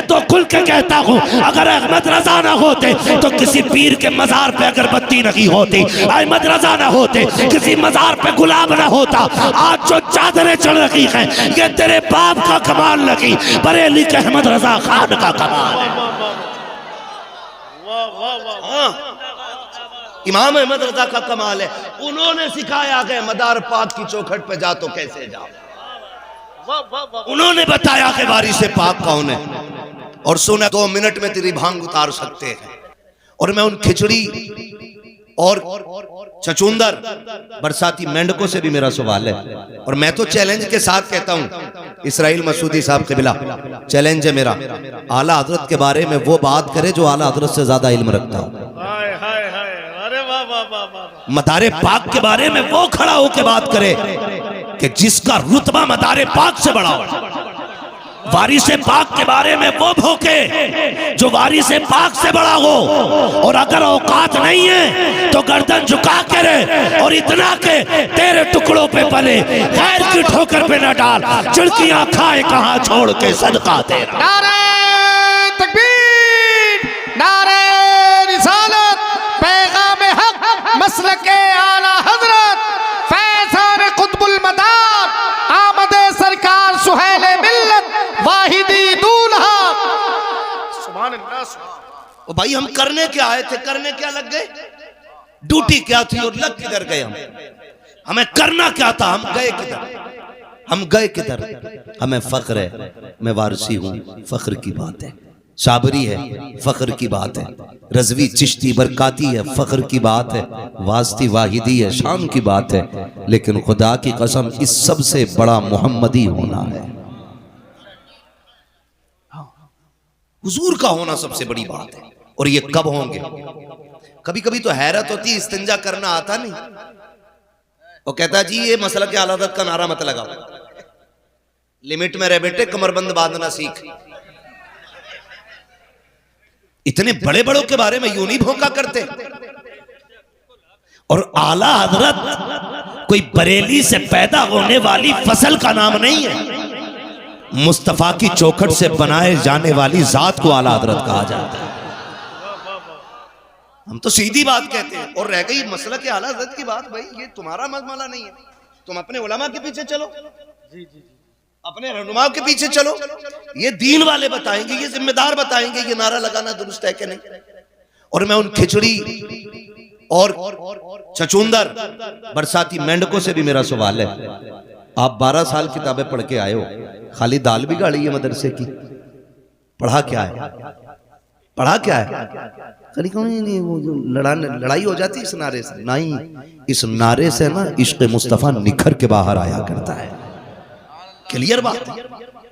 तो खुल के कहता हूँ, अगर अहमद रजा ना होते तो किसी पीर के मजार पे अगरबत्ती नहीं होती, अहमद रजा ना होते किसी मजार पे गुलाब ना होता। आज जो चादरें चढ़ रही हैं ये तेरे बाप का कमाल लगी, बरेली के अहमद रजा खान का कमाल है। इमाम अहमद रजा का कमाल है, उन्होंने सिखाया कि मदार पाक की चौखट पे जा तो कैसे जाओ, उन्होंने बताया कि वारिस पाक कौन है। और सुना 2 मिनट में तेरी भांग उतार सकते हैं। और मैं उन खिचड़ी और चचुंदर बरसाती मेंढकों से भी मेरा सवाल है, और मैं तो चैलेंज के साथ कहता हूं, इसराइल मसूदी साहब क़िबला चैलेंज है मेरा, आला हजरत के बारे में वो बात करे जो आला हजरत से ज्यादा इल्म रखता हो। मदारे पाक के बारे में वो खड़ा होकर बात करे कि जिसका रुतबा मदारे पाक से बड़ा हो। वारिस पाक के बारे में वो भोके जो वारिस पाक से बड़ा हो। और अगर औकात नहीं है तो गर्दन झुका के रहे, और इतना के तेरे टुकड़ों पे पले, खैर की ठोकर पे न डाल, चिड़कियां खाए कहां छोड़ के सदका तेरा। नारे तकबीर, नारे रिसालत, पैगाम हक, मसलके आला हजरत, फैज़ान कुतुबुल मदार, आमदे सरकार सुहैले मिल्लत, वाहिदी दूल्हा। सुभान अल्लाह। ओ भाई, हम करने क्या आए थे, करने क्या लग गए, ड्यूटी क्या थी और लग किधर गए हम? हमें करना क्या था, हम गए किधर, हम गए किधर? हमें फख्र है, मैं वारसी हूं, फख्र की बात है। साबरी है, फख्र की बात है। रजवी चिश्ती बरकाती है, फख्र की बात है। वास्ती वाहिदी है, शान की बात है। लेकिन खुदा की कसम, इस सब से बड़ा मोहम्मदी होना है, हुजूर का होना सबसे बड़ी बात है। और ये कब होंगे? कभी कभी तो हैरत होती है, इस्तिंजा करना आता नहीं। वो कहता जी ये मसला के आला हज़रत का नारा मत लगाओ, लिमिट में रह बेटे, कमरबंद बांधना सीख। इतने बड़े बड़ों के बारे में यूं नहीं भौंका करते। और आला हजरत कोई बरेली से पैदा होने वाली फसल का नाम नहीं है, मुस्तफा की चौखट से बनाए जाने वाली जात को आला हजरत कहा जाता है। हम तो सीधी बात कहते हैं। और रह गई मसला के आला हजरत की बात, भाई ये तुम्हारा मसला नहीं है, तुम अपने उलमा के पीछे चलो, अपने रहनुमाओं के पीछे चलो, ये दीन वाले बताएंगे, ये जिम्मेदार बताएंगे ये नारा लगाना दुरुस्त है कि नहीं। और मैं उन खिचड़ी और चचुंदर बरसाती मेंढकों से भी मेरा सवाल है, आप 12 साल किताबें पढ़ के आए हो, खाली दाल भी गाड़ी है मदरसे की, पढ़ा क्या है, पढ़ा क्या है? खाली नहीं, वो लड़ाई हो जाती है इस नारे से, नहीं, इस नारे से ना इश्क मुस्तफा निखर के बाहर आया करता है। क्लियर बात है,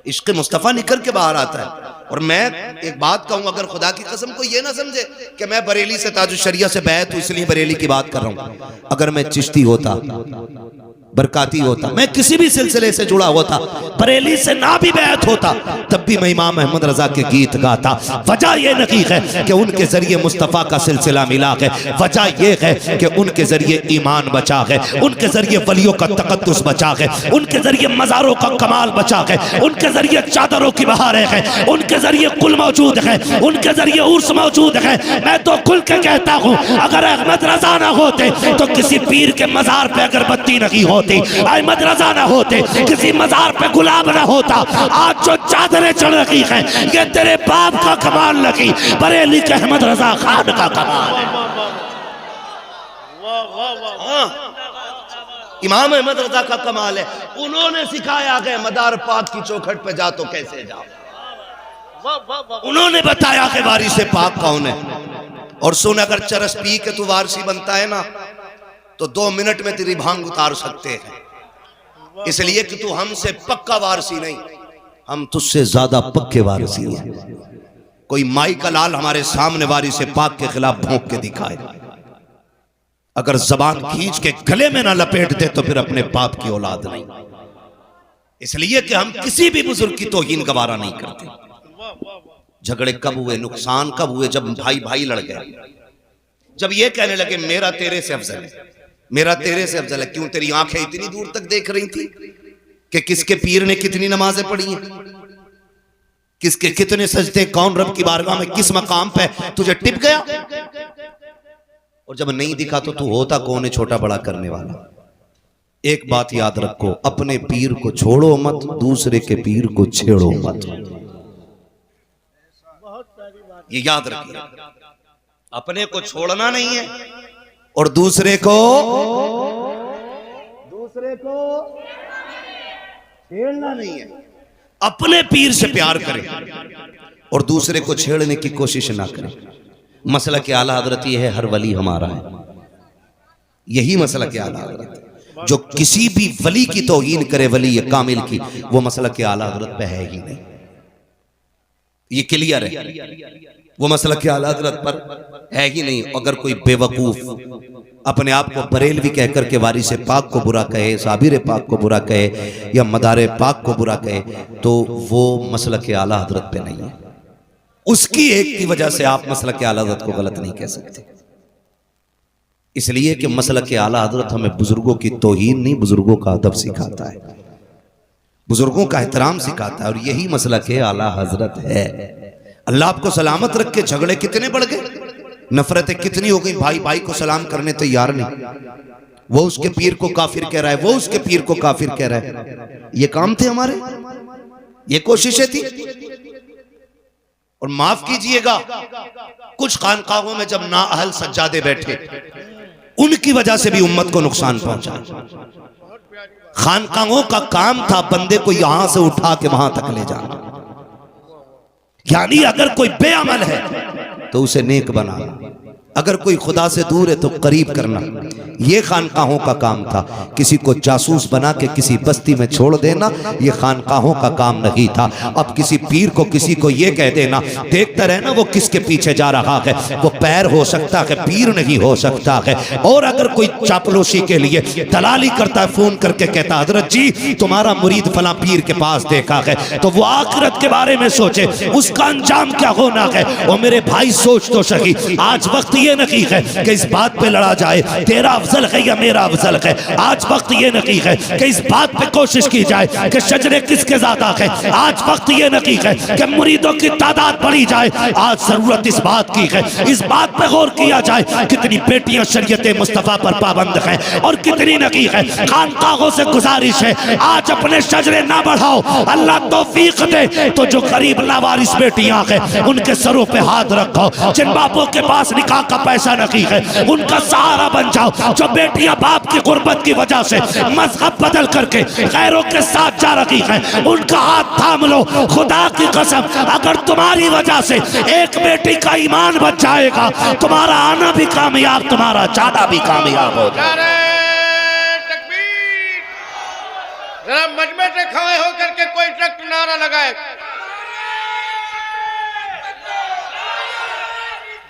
इश्क मुस्तफा निखर के बाहर आता है। और मैं एक बात कहूं, अगर खुदा की कसम को ये ना समझे कि मैं बरेली से ताजुश शरिया से बैत हूं इसलिए बरेली की बात कर रहा हूं, अगर मैं चिश्ती होता, बरकाती होता, मैं किसी भी सिलसिले से जुड़ा होता, बरेली से ना भी बैत होता, तब भी मैं इमाम अहमद रजा के गीत गाता। वजह यह नहीं है कि उनके जरिए मुस्तफ़ा का सिलसिला मिला है, वजह यह है कि उनके जरिए ईमान बचा है, उनके जरिए वलियों का तकद्दुस बचा है, उनके जरिए मज़ारों का कमाल बचा है, उनके जरिए चादरों की बहारें हैं, उनके जरिए कुल मौजूद है, उनके जरिए उर्स मौजूद है। मैं तो खुल के कहता हूँ, अगर अहमद रजा ना होते तो किसी पीर के मजार पे अगरबत्ती नहीं होती, अहमद रजा ना होते किसी मजार पे गुलाब ना होता। आज जो चादरें चढ़ रही हैं ये तेरे बाप का कमाल लगी, बरेली के अहमद रजा खान का कमाल है। इमाम अहमद रजा का कमाल है, उन्होंने सिखाया कि मदार पाक की चौखट पे जा तो कैसे जाओ, उन्होंने बताया कि वारिस पाक कौन है। और सुन, अगर चरस पी के तू वारसी बनता है ना तो 2 मिनट में तेरी भांग उतार सकते हैं, इसलिए कि तू हमसे पक्का वारसी नहीं, हम तुझसे ज्यादा पक्के वारसी हैं। कोई माई का लाल हमारे सामने वारिस पाक के खिलाफ भौंक के दिखाए, अगर जबान खींच के गले में ना लपेट दे तो फिर अपने बाप की औलाद नहीं। इसलिए कि हम किसी भी बुजुर्ग की तौहीन गवारा नहीं करते। झगड़े कब हुए, नुकसान कब हुए? जब भाई भाई लड़ गए, जब ये कहने लगे मेरा तेरे से अफजल है, मेरा तेरे से अफजल है। क्यों? तेरी आंखें इतनी दूर तक देख रही थी कि किसके पीर ने कितनी नमाजें पढ़ी हैं, किसके कितने सजदे, कौन रब की बारगाह में किस मकाम पे तुझे टिप गया, और जब नहीं दिखा तो तू होता कौन है छोटा बड़ा करने वाला। एक बात याद रखो, अपने पीर को छोड़ो मत, दूसरे के पीर को छेड़ो मत। ये याद रखिए, अपने को छोड़ना नहीं है और दूसरे को छेड़ना नहीं है। अपने पीर से प्यार करें और दूसरे को छेड़ने की कोशिश ना करें। मसला के आला हजरत ये है, हर वली हमारा है, यही मसला के आला हजरत है। जो किसी भी वली की तौहीन करे, वली कामिल की, वो मसला के आला हजरत पे है ही नहीं। ये क्लियर है, वो मसला के आला हजरत पर है ही नहीं। अगर कोई बेवकूफ अपने आप को बरेलवी कहकर के वारिस पाक को बुरा कहे, साबिर पाक को बुरा कहे या मदार पाक को बुरा कहे, तो वो मसला के आला हजरत पे नहीं है। उसकी एक की वजह से आप मसला के आला हजरत को गलत नहीं कह सकते, इसलिए कि मसला के आला हजरत हमें बुजुर्गों की तौहीन नहीं, बुजुर्गों का अदब सिखाता है, बुजुर्गों का एहतराम सिखाता है, और यही मसला के आला हजरत है। अल्लाह आपको सलामत रख के। झगड़े कितने बढ़ गए, नफरतें कितनी हो गई, भाई भाई को सलाम करने तैयार नहीं, वो उसके पीर को काफिर कह रहा है, वो उसके पीर को काफिर कह रहा है। ये काम थे हमारे, ये कोशिशें थी। और माफ कीजिएगा, कुछ खानकाहों में जब नाअहल सज्जादे बैठे, उनकी वजह से भी उम्मत को नुकसान पहुंचा। खानकाहों का काम था बंदे को यहां से उठा के वहां तक ले जाना, यानी अगर कोई बेअमल है तो उसे नेक बनाना, अगर कोई खुदा से दूर है तो करीब करना। ये खानकाहों का काम था। किसी को जासूस बना के किसी बस्ती में छोड़ देना, ये खानकाहों का काम नहीं था। अब किसी पीर को किसी को ये कह देना, देखता रहना वो किसके पीछे जा रहा है, वो पैर हो सकता है, पीर नहीं हो सकता है। और अगर कोई चापलूसी के लिए दलाली करता है, फोन करके कहता हजरत जी तुम्हारा मुरीद फला पीर के पास देखा है, तो वो आखिरत के बारे में सोचे, उसका अंजाम क्या होना है। और मेरे भाई सोच तो सही, आज वक्त ये नहीं है कि इस बात पे लड़ा जाए तेरा अफजल है या मेरा अफजल है। आज वक्त ये नहीं है कि इस बात पे कोशिश की जाए कि शजरे किसके ज्यादा है। आज वक्त ये नहीं है कि मुरीदों की तादाद बढ़ी जाए। आज जरूरत इस बात की है, इस बात पे गौर किया जाए कितनी बेटियां शरीयत मुस्तफा पर पाबंद हैं और कितनी नहीं है। खानकाहों से गुजारिश है, आज अपने शजरे ना बढ़ाओ, अल्लाह तौफीक दे तो जो गरीब लावारिस बेटियां हैं उनके सरों पे हाथ रखो। जिन बापों के पास निकाह का पैसा नहीं है उनका सहारा बन जाओ। जो बेटियां बाप की गुर्बत की वजह से मजहब बदल करके गैरों के साथ जा रही हैं उनका हाथ थाम लो। खुदा की कसम, अगर तुम्हारी वजह से एक बेटी का ईमान बच जाएगा, तुम्हारा आना भी कामयाब, तुम्हारा जाना भी कामयाब हो जाएगा। जरा मजमे से खड़े होकर के कोई सख्त नारा लगाए।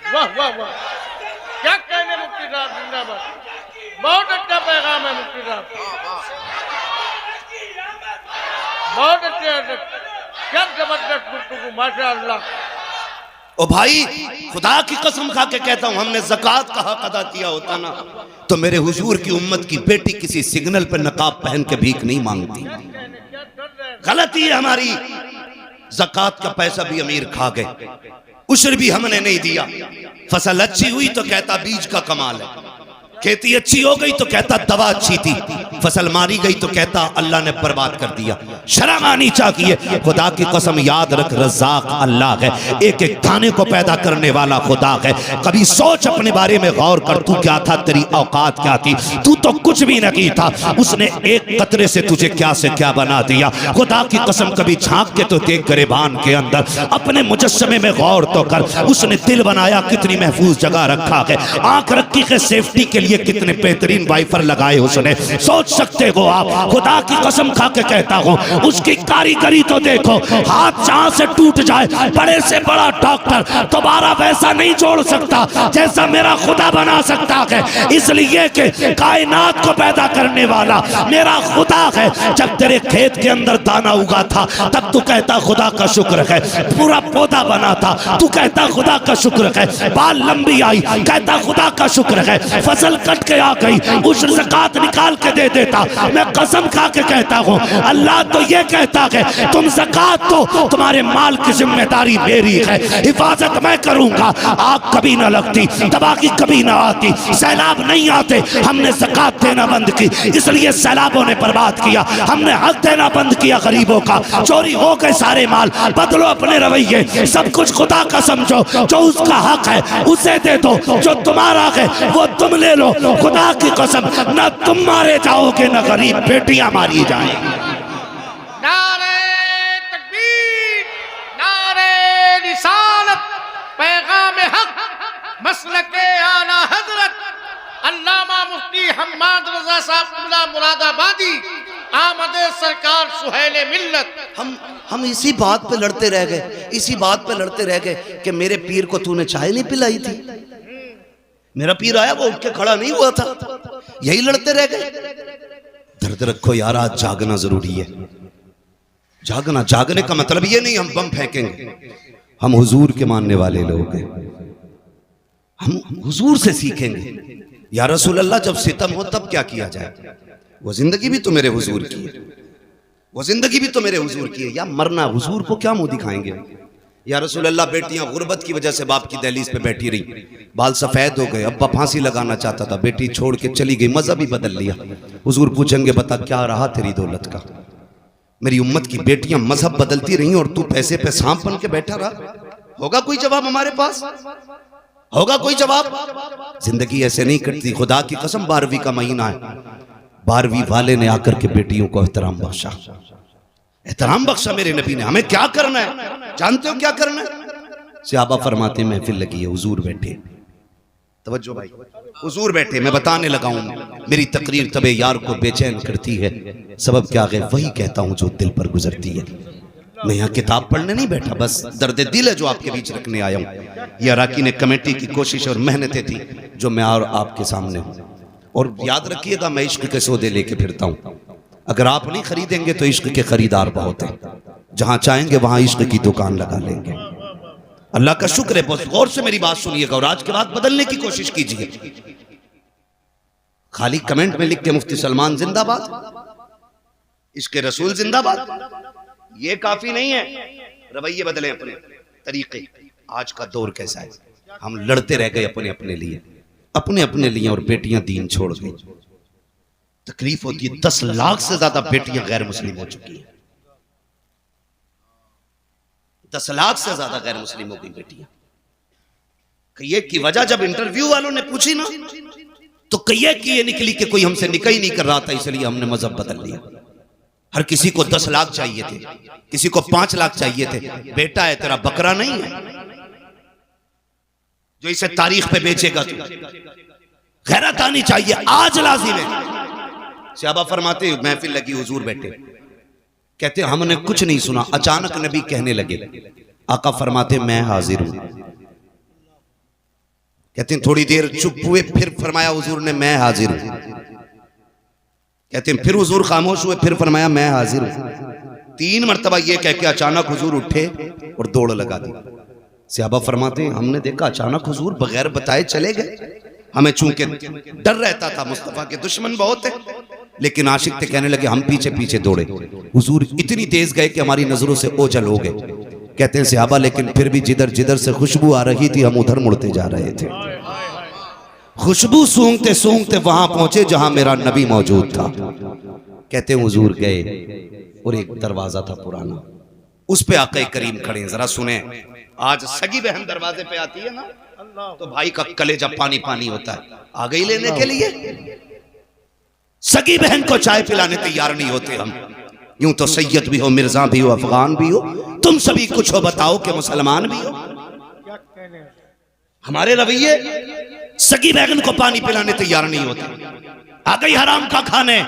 वाह वाह वाह, क्या कहने मुफ्ती साहब, जिंदाबाद। बहुत अच्छा पैगाम है मुफ्ती साहब, बहुत अच्छे, क्या जबरदस्त गुफ्तगू, माशाअल्लाह। ओ भाई, खुदा की कसम खा के कहता हूं, हमने ज़कात का हक अदा किया होता ना तो मेरे हुजूर की उम्मत की बेटी किसी सिग्नल पे नकाब पहन के भीख नहीं मांगती। गलती है हमारी। ज़कात का पैसा भी अमीर खा गए, उश्र भी हमने नहीं दिया। फसल अच्छी हुई तो कहता बीज का कमाल है, खेती अच्छी हो गई तो कहता दवा अच्छी थी, फसल मारी गई तो कहता अल्लाह ने बर्बाद कर दिया। शर्म आनी चाहिए। खुदा की कसम याद रख, रज़ाक अल्लाह है, एक एक दाने को पैदा करने वाला खुदा है। कभी सोच अपने बारे में गौर कर, तू क्या था, तेरी औकात क्या थी। तू तो कुछ भी नहीं था, उसने एक कतरे से तुझे क्या से क्या बना दिया। खुदा की कसम कभी झांक के तो देख गिरेबान के अंदर, अपने मुजस्समे में गौर तो कर। उसने दिल बनाया कितनी महफूज जगह रखा है, आंख रखी है सेफ्टी के लिए कितने बेहतरीन वाइफर लगाए उसने। सोच सकते हो आप। खुदा की कसम खा के कहता हूं, उसकी कारीगरी तो देखो। हाथ जहां से टूट जाए, बड़े से बड़ा डॉक्टर दोबारा वैसा नहीं जोड़ सकता जैसा मेरा खुदा बना सकता है, इसलिए कि कायनात को पैदा करने वाला मेरा खुदा है। जब तेरे खेत के अंदर दाना उगा था तब तू कहता खुदा का शुक्र है। पूरा पौधा बना था, तू कहता खुदा का शुक्र है। बाल लंबी आई, कहता खुदा का शुक्र है। फसल फसल कट के आ गई, उस ज़कात निकाल के दे देता। मैं कसम खा के कहता हूँ, अल्लाह तो ये कहता है तुम ज़कात दो, तुम्हारे माल की जिम्मेदारी मेरी है, हिफाजत मैं करूँगा। आग कभी ना लगती, तबाही कभी ना आती, सैलाब नहीं आते, हमने ज़कात देना बंद की, इसलिए सैलाबों ने बर्बाद किया। हमने हक देना बंद किया गरीबों का, चोरी हो गए सारे माल। बदलो अपने रवैये, सब कुछ खुदा का समझो, जो उसका हक है उसे दे दो, जो तुम्हारा है वो तुम ले लो। खुदा की कसम, ना तुम मारे जाओगे ना गरीब बेटियां मारी जाएंगी। नारे तकबीर, नारे रिसालत, पैगाम हक, मसलके आला हजरत अल्लामा मुफ्ती हम्माद रजा साहब क़िबला मुरादाबादी, आमदे सरकार सुहेल मिल्लत। हम इसी बात पे लड़ते रह गए, इसी बात पे लड़ते रह गए कि मेरे पीर को तूने चाय नहीं पिलाई थी। मेरा पीर आया, वो उठ के खड़ा नहीं हुआ था, यही लड़ते रह गए। दर्द रखो यार, आज जागना जरूरी है। जागना, जागने का मतलब ये नहीं हम बम फेंकेंगे, हम हुजूर के मानने वाले लोग हैं, हम हुजूर से सीखेंगे। या रसूल अल्लाह, जब सितम हो तब क्या किया जाए? वो जिंदगी भी तो मेरे हुजूर की है, वो जिंदगी भी तो मेरे हुजूर की है। या मरना, हुजूर को क्या मुंह दिखाएंगे? या रसूल अल्लाह, बेटियां गुर्बत की वजह से बाप की दहलीज पे बैठी रही, बाल सफेद हो गए, अब्बा फांसी लगाना चाहता था, बेटी छोड़ के चली गई, मजहब ही बदल लिया। हुजूर पूछेंगे, बता क्या रहा तेरी दौलत का? मेरी उम्मत की बेटियां मजहब बदलती रही और तू पैसे पे सांप बन के बैठा रहा। होगा कोई जवाब हमारे पास? होगा कोई जवाब? जिंदगी ऐसे नहीं कटती। खुदा की कसम, 12वीं का महीना है, 12वीं वाले ने आकर के बेटियों को एहतराम बख्शा, एहतराम बख्शा मेरे नबी ने। हमें क्या करना है? जानते हो क्या करना है? सहाबा फरमाते महफिल लगी है, हुजूर बैठे, तवज्जो भाई, हुजूर बैठे, मैं बताने लगा हूं। मेरी तकरीर तबे यार को बेचैन करती है, सबब क्या है? वही कहता हूं जो दिल पर गुजरती है। मैं यहाँ किताब पढ़ने नहीं बैठा, बस दर्द दिल है जो आपके बीच रखने आया हूँ। ये अराकीन कमेटी की कोशिश और मेहनतें थी जो मैं और आपके सामने हूँ। और याद रखिएगा, मैं इश्क के सौदे लेके फिरता हूँ। अगर आप नहीं खरीदेंगे तो इश्क के खरीदार बहुत हैं, जहां चाहेंगे वहां इश्क की दुकान लगा लेंगे। अल्लाह का शुक्र है। बहुत गौर से मेरी बात सुनिएगा और आज के बाद बदलने की कोशिश कीजिए। खाली कमेंट में लिख के मुफ्ती सलमान जिंदाबाद, इश्क रसूल जिंदाबाद, ये काफी नहीं है। रवैये बदलें, अपने तरीके। आज का दौर कैसा है? हम लड़ते रह गए अपने अपने लिए, अपने अपने लिए, और बेटियां दीन छोड़ गई। तकलीफ होती है। 10 लाख से ज्यादा बेटियां गैर मुस्लिम हो चुकी हैं। 10 लाख से ज्यादा गैर मुस्लिम हो गई बेटियां। कहिए की वजह जब इंटरव्यू वालों ने पूछी ना, तो कहिए की ये निकली कि कोई हमसे निकाह ही नहीं कर रहा था, इसलिए हमने मजहब बदल लिया। हर किसी को 10 लाख चाहिए थे, किसी को 5 लाख चाहिए थे। बेटा है तेरा, बकरा नहीं है जो इसे तारीख पे बेचेगा तू। गैरत आनी चाहिए, आज लाजिम है। सहाबा फरमाते, महफिल लगी, हुजूर बैठे, कहते हमने कुछ नहीं सुना, अचानक नबी कहने लगे। आका फरमाते मैं हाजिर हूं। कहते हैं थोड़ी देर चुप हुए, फिर फरमाया हुजूर ने मैं हाजिर हूं। कहते हैं फिर हुजूर खामोश हुए, फिर फरमाया मैं हाजिर हूं। 3 मरतबा ये कह के अचानक हुजूर उठे और दौड़ लगा दी। सहाबा फरमाते हैं हमने देखा अचानक हुजूर बगैर बताए चले गए। हमें चूंकि डर रहता था, मुस्तफा के दुश्मन बहुत है, लेकिन आशिक थे, कहने लगे हम पीछे पीछे दौड़े। हुजूर इतनी तेज गए कि हमारी नजरों से ओझल हो गए। कहते हैं सहाबा लेकिन फिर भी जिधर जिधर से खुशबू आ रही थी हम उधर मुड़ते जा रहे थे। खुशबू सूंघते सूंघते वहां पहुंचे जहां मेरा नबी मौजूद था। कहते हैं हुजूर गए और एक दरवाजा था पुराना, उस पे आका करीम खड़े हैं। जरा सुने, आज सगी बहन दरवाजे पे आती है ना, तो भाई का कलेजा पानी पानी होता है। आ गई लेने के लिए, सगी बहन को चाय पिलाने तैयार नहीं होते हम। यूं तो सैयद भी हो, मिर्जा भी हो, अफगान भी हो, तुम सभी कुछ हो बताओ कि मुसलमान भी हो। हमारे रवैये सगी बहन को पानी पिलाने तैयार नहीं होते। आ गई हराम का खाने,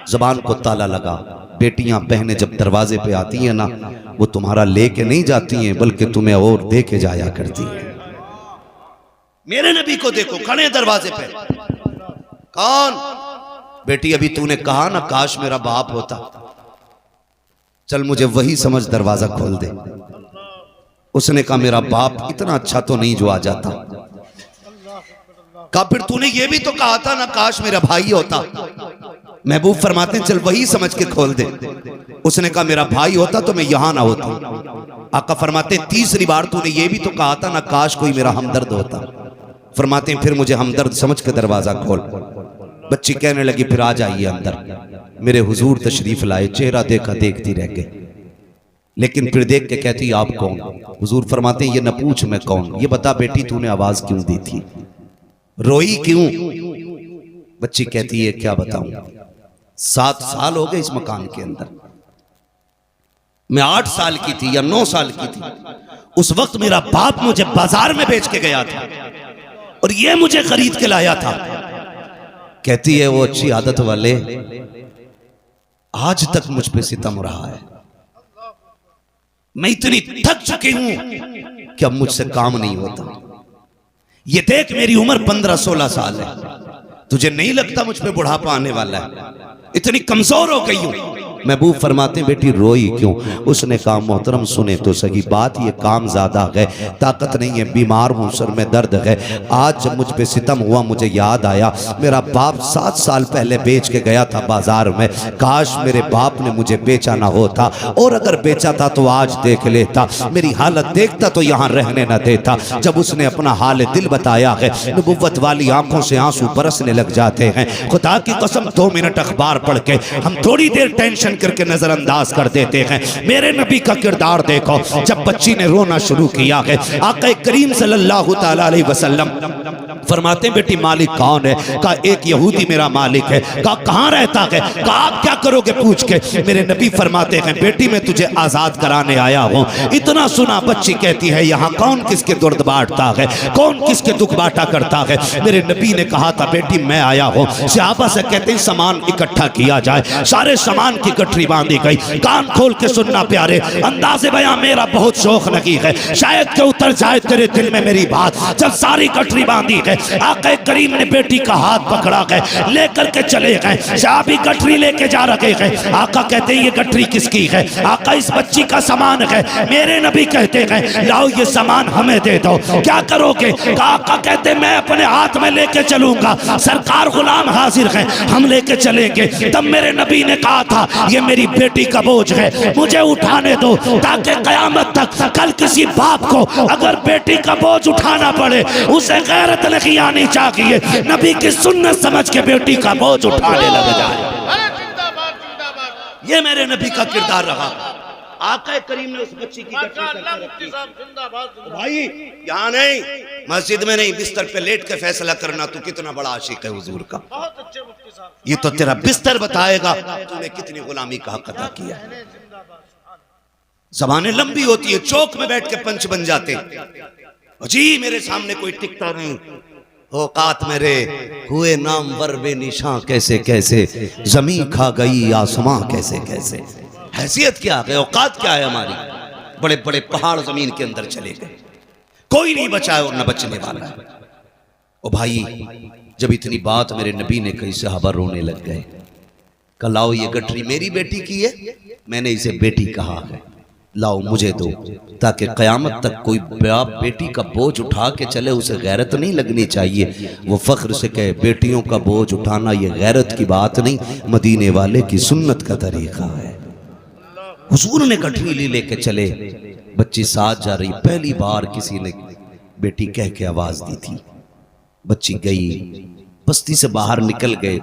जबान को ताला लगा। बेटियां बहनें जब दरवाजे पे आती हैं ना, वो तुम्हारा लेके नहीं जाती हैं बल्कि तुम्हें और दे के जाया करती हैं। मेरे नबी को देखो खड़े दरवाजे पे। कौन? बेटी अभी तूने कहा ना काश मेरा बाप होता, चल मुझे वही समझ, दरवाजा खोल दे। उसने कहा मेरा बाप इतना अच्छा तो नहीं जो आ जाता। कहा फिर तूने ये भी तो कहा था ना, काश मेरा भाई होता। महबूब फरमाते हैं चल वही समझ के खोल दे। उसने कहा मेरा भाई होता तो मैं यहां ना होता। आका फरमाते हैं तीसरी बार तूने ये भी तो कहा था ना, काश कोई मेरा हमदर्द होता। फरमाते हैं फिर मुझे हमदर्द समझ के दरवाजा खोल। बच्ची कहने लगी फिर आ जाइए अंदर। मेरे हुजूर तशरीफ लाए, चेहरा देखा देखती रह गई, लेकिन फिर देख के कहती आप कौन? हुजूर फरमाते हैं ये न पूछ मैं कौन, ये बता बेटी तूने आवाज क्यों दी थी, रोई क्यों? बच्ची कहती है क्या बताऊं, 7 साल हो गए इस मकान के अंदर। मैं 8 साल की थी या 9 साल की थी, उस वक्त मेरा बाप मुझे बाजार में बेच के गया था और ये मुझे खरीद के लाया था। कहती है वो अच्छी आदत वाले आज तक मुझ पे सितम रहा है। मैं इतनी थक चुकी हूं कि अब मुझसे काम नहीं होता। ये देख मेरी उम्र 15-16 साल है, तुझे नहीं लगता मुझ पे बुढ़ापा आने वाला है? इतनी कमजोर हो गई हूं। महबूब फरमाते हैं बेटी रोई क्यों? उसने कहा मोहतरम सुने तो सही बात, ये काम ज्यादा है, ताकत नहीं है, बीमार हूं, सर में दर्द है। आज जब मुझ पे सितम हुआ मुझे याद आया मेरा बाप 7 साल पहले बेच के गया था बाजार में। काश मेरे बाप ने मुझे बेचा ना होता, और अगर बेचा था तो आज देख लेता, मेरी हालत देखता तो यहाँ रहने न देता। जब उसने अपना हाल दिल बताया है, नबुव्वत वाली आंखों से आंसू बरसने लग जाते हैं। खुदा की कसम 2 मिनट अखबार पढ़ के हम थोड़ी देर टेंशन करके नजरअंदाज कर देते हैं। मेरे नबी का किरदार देखो, जब बच्ची ने रोना शुरू किया है, आका करीम सल्लल्लाहु तआला अलैहि वसल्लम फरमाते हैं बेटी मालिक कौन है? कहा एक यहूदी मेरा मालिक है। कहा कहाँ रहता है? कहा आप क्या करोगे पूछ के? मेरे नबी फरमाते हैं बेटी मैं तुझे आजाद कराने आया हूँ। इतना सुना बच्ची कहती है यहाँ कौन किसके दर्द बांटता है, कौन किसके दुख बांटा करता है? मेरे नबी ने कहा था बेटी मैं आया हूँ। सहाबा से कहते हैं सामान इकट्ठा किया जाए। सारे सामान की गठरी बांधी गई। कान खोल के सुनना प्यारे, अंदाज़े बयां मेरा बहुत शौक नहीं है, शायद के उतर जाए तेरे दिल में मेरी बात। जब सारी गठरी बांधी गई, आका करीम ने बेटी का हाथ पकड़ा गए, लेकर के चले गए। सहाबी गठरी लेके जा रहे हैं। आका कहते हैं ये गठरी किसकी है? आका इस बच्ची का सामान है। मेरे नबी कहते हैं लाओ ये सामान हमें दे दो। क्या करोगे? आका कहते मैं अपने हाथ में लेके चलूंगा, सरकार गुलाम हाजिर है, हम लेके चलेंगे। तब मेरे नबी ने कहा था ये मेरी बेटी का बोझ है, मुझे उठाने दो, ताकि कयामत तक कल किसी बाप को अगर बेटी का बोझ उठाना पड़े उसे गैरत नहीं आनी चाहिए, नबी की सुन्नत समझ के बेटी का बोझ उठाने लग जाए। अरे जिंदाबाद जिंदाबाद। ये मेरे नबी का किरदार रहा। आका करीम ने उस बच्ची की माशाअल्लाह मुफ्ती साहब जिंदाबाद जिंदाबाद। भाई यहाँ नहीं, मस्जिद में नहीं, बिस्तर पे लेट के फैसला करना तू कितना बड़ा आशिक है हुजूर का। बहुत अच्छे मुफ्ती साहब। ये तो तेरा बिस्तर बताएगा तूने कितनी गुलामी का हक अदा किया है। जबानें लंबी होती है, चौक में बैठ के पंच बन जाते जी मेरे सामने कोई टिकता नहीं। औकात मेरे हुए नाम वर बेनिशां कैसे कैसे, जमीन खा गई आसमां कैसे कैसे। हैसियत क्या है, औकात क्या है हमारी? बड़े बड़े पहाड़ जमीन के अंदर चले गए, कोई नहीं बचा है और न बचने वाला है। ओ भाई जब इतनी बात मेरे नबी ने कही सहाबा रोने लग गए। लाओ ये गठरी मेरी बेटी की है, मैंने इसे बेटी कहा है, लाओ मुझे दो, ताकि कयामत तक कोई बाप बेटी का बोझ उठा के चले उसे गैरत नहीं लगनी चाहिए। वो फख्र से कहे बेटियों का बोझ उठाना ये गैरत की बात नहीं, मदीने वाले की सुन्नत का तरीका है। हुजूर ने गठरी लेके चले, बच्ची साथ जा रही। पहली बार किसी ने बेटी कह के आवाज दी थी। बच्ची गई, बस्ती से बाहर निकल गए।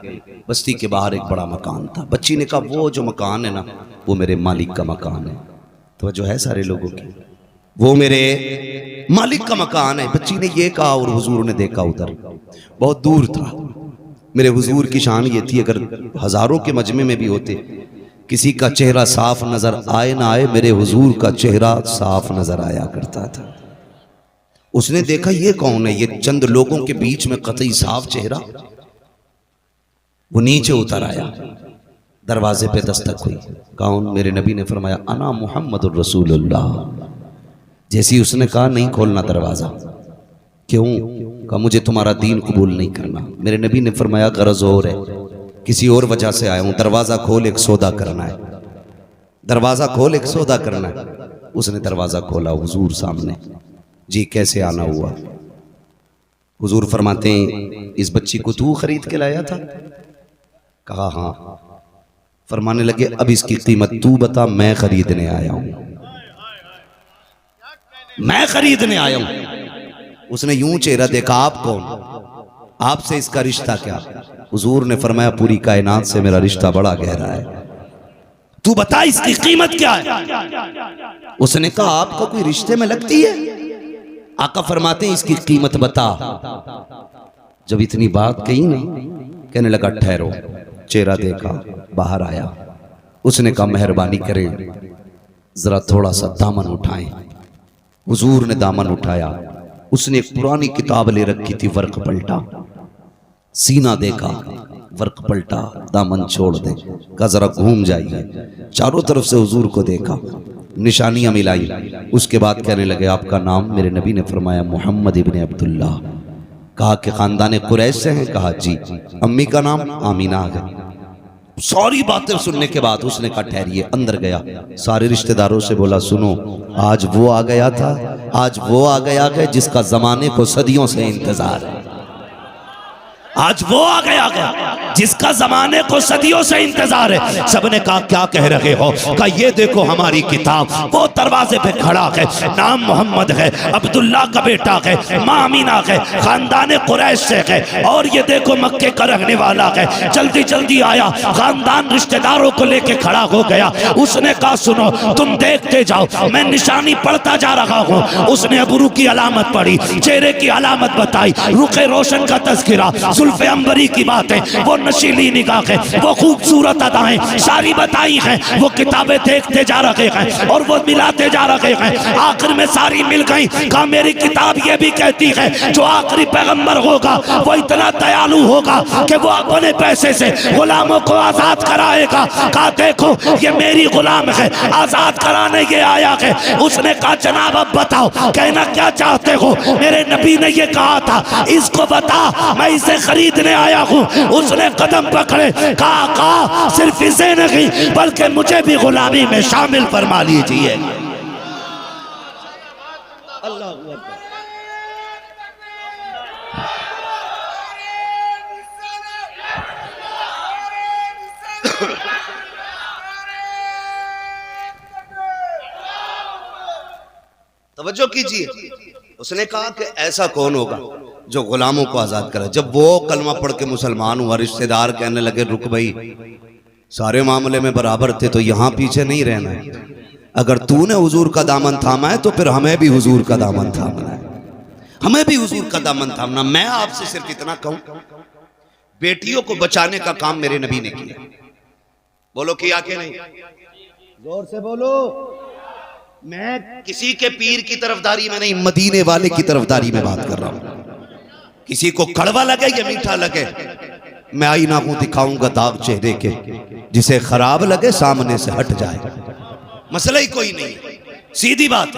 बस्ती के बाहर एक बड़ा मकान था। बच्ची ने कहा वो जो मकान है ना वो मेरे मालिक का मकान है। तो जो है सारे लोगों की, वो मेरे मालिक का मकान है। बच्ची ने ये कहा और हुजूर ने देखा उधर, बहुत दूर था। मेरे हुजूर की शान ये थी अगर हजारों के मजमे में भी होते, किसी का चेहरा साफ नजर आए ना आए, मेरे हुजूर का चेहरा साफ नजर आया करता था। उसने देखा ये कौन है, ये चंद लोगों के बीच में कतई साफ चेहरा। वो नीचे उतर आया, दरवाजे पे दस्तक हुई। कौन? मेरे नबी ने फरमाया अना मुहम्मदुर रसूलुल्लाह। जैसी उसने कहा नहीं खोलना दरवाजा। क्यों? कहा मुझे तुम्हारा दीन कबूल नहीं करना। मेरे नबी ने फरमाया गरज और है, किसी और वजह से आया हूं, दरवाजा खोल एक सौदा करना है, दरवाजा खोल एक सौदा करना है। उसने दरवाजा खोला, हुजूर सामने। जी कैसे आना हुआ? हुजूर फरमाते हैं इस बच्ची को तू खरीद के लाया था? कहा हाँ। फरमाने लगे अब इसकी कीमत तू बता, मैं खरीदने आया हूं, मैं खरीदने आया हूं। उसने यूं चेहरा देखा, आप कौन, आपसे इसका रिश्ता क्या? हुजूर ने फरमाया पूरी कायनात से मेरा रिश्ता बड़ा गहरा है, तू बता इसकी कीमत क्या है? उसने कहा आपको कोई रिश्ते में लगती है? आका फरमाते हैं इसकी कीमत बता। जब इतनी बात कही ना, कहने लगा ठहरो। चेहरा देखा, बाहर आया। उसने कहा मेहरबानी करें जरा थोड़ा सा दामन उठाएं। हुजूर ने दामन उठाया। उसने एक पुरानी किताब ले रखी थी, वर्क पलटा, सीना देखा, वर्क पलटा, दामन छोड़ दे, कहा जरा घूम जाइए। चारों तरफ से हुजूर को देखा, निशानियां मिलाई। उसके बाद कहने लगे आपका नाम? मेरे नबी ने फरमाया मोहम्मद इब्ने अब्दुल्ला। कहा कि खानदान कुरैश से हैं? कहा जी। अम्मी का नाम? आमीना। आ गई। सारी बातें सुनने के बाद उसने कहा ठहरिए। अंदर गया, सारे रिश्तेदारों से बोला सुनो, आज वो आ गया था, आज वो आ गया है जिसका जमाने को सदियों से इंतजार है, आज वो आ गया जिसका जमाने को सदियों से इंतजार है। सबने कहा क्या कह रहे हो? कहा ये देखो हमारी किताब, वो दरवाजे पे खड़ा है, नाम मोहम्मद है, अब्दुल्ला का बेटा है, माँ अमीना है, खानदान कुरैश से है, और ये देखो मक्के का रहने वाला है। जल्दी जल्दी आया, खानदान रिश्तेदारों को लेके खड़ा हो गया। उसने कहा सुनो तुम देखते जाओ, मैं निशानी पढ़ता जा रहा हूँ। उसने अबरू की अलामत पढ़ी, चेहरे की अलामत बताई, रुखे रोशन का तज़किरा, जुल्फ़े अंबरी की बातें, वो नशीली निगाहें, वो खूबसूरत अदाएं सारी बताई हैं। वो किताबें देखते जा रहे हैं और वो मिलाते जा रहे हैं। आखिर में सारी मिल गई। कहा मेरी किताब ये भी कहती है जो आखिरी पैगंबर होगा वो इतना दयालु होगा कि वो अपने पैसे से गुलामों को आजाद कराएगा। कहा देखो ये मेरी गुलाम है, आजाद कराने ये आया है। उसने कहा जनाब अब बताओ कहना क्या चाहते हो? मेरे नबी ने ये कहा था इसको बता, मैं इसे खरीदने आया हूँ। उसने कदम पकड़े, कहा सिर्फ इसे नहीं बल्कि मुझे भी गुलामी में शामिल फरमा लीजिए। अल्लाह तवज्जो कीजिए। उसने कहा कि ऐसा कौन होगा जो गुलामों को आजाद करे। जब वो कलमा पढ़ के मुसलमान हुआ, रिश्तेदार कहने लगे रुक भाई, सारे मामले में बराबर थे तो यहाँ पीछे नहीं रहना है। अगर तूने हुजूर का दामन थामा है तो फिर हमें भी हुजूर का दामन थामना है, हमें भी हुजूर का दामन थामना। मैं आपसे सिर्फ इतना कहूं, बेटियों को बचाने का काम मेरे नबी ने किया। बोलो किया कि नहीं? जोर से बोलो। मैं किसी के पीर की तरफदारी में नहीं, मदीने वाले की तरफदारी में बात कर रहा हूं। किसी को कड़वा लगे या मीठा लगे, मैं आईना हूं, दिखाऊंगा दाग चेहरे के, जिसे खराब लगे सामने से हट जाए। मसला ही कोई नहीं, सीधी बात।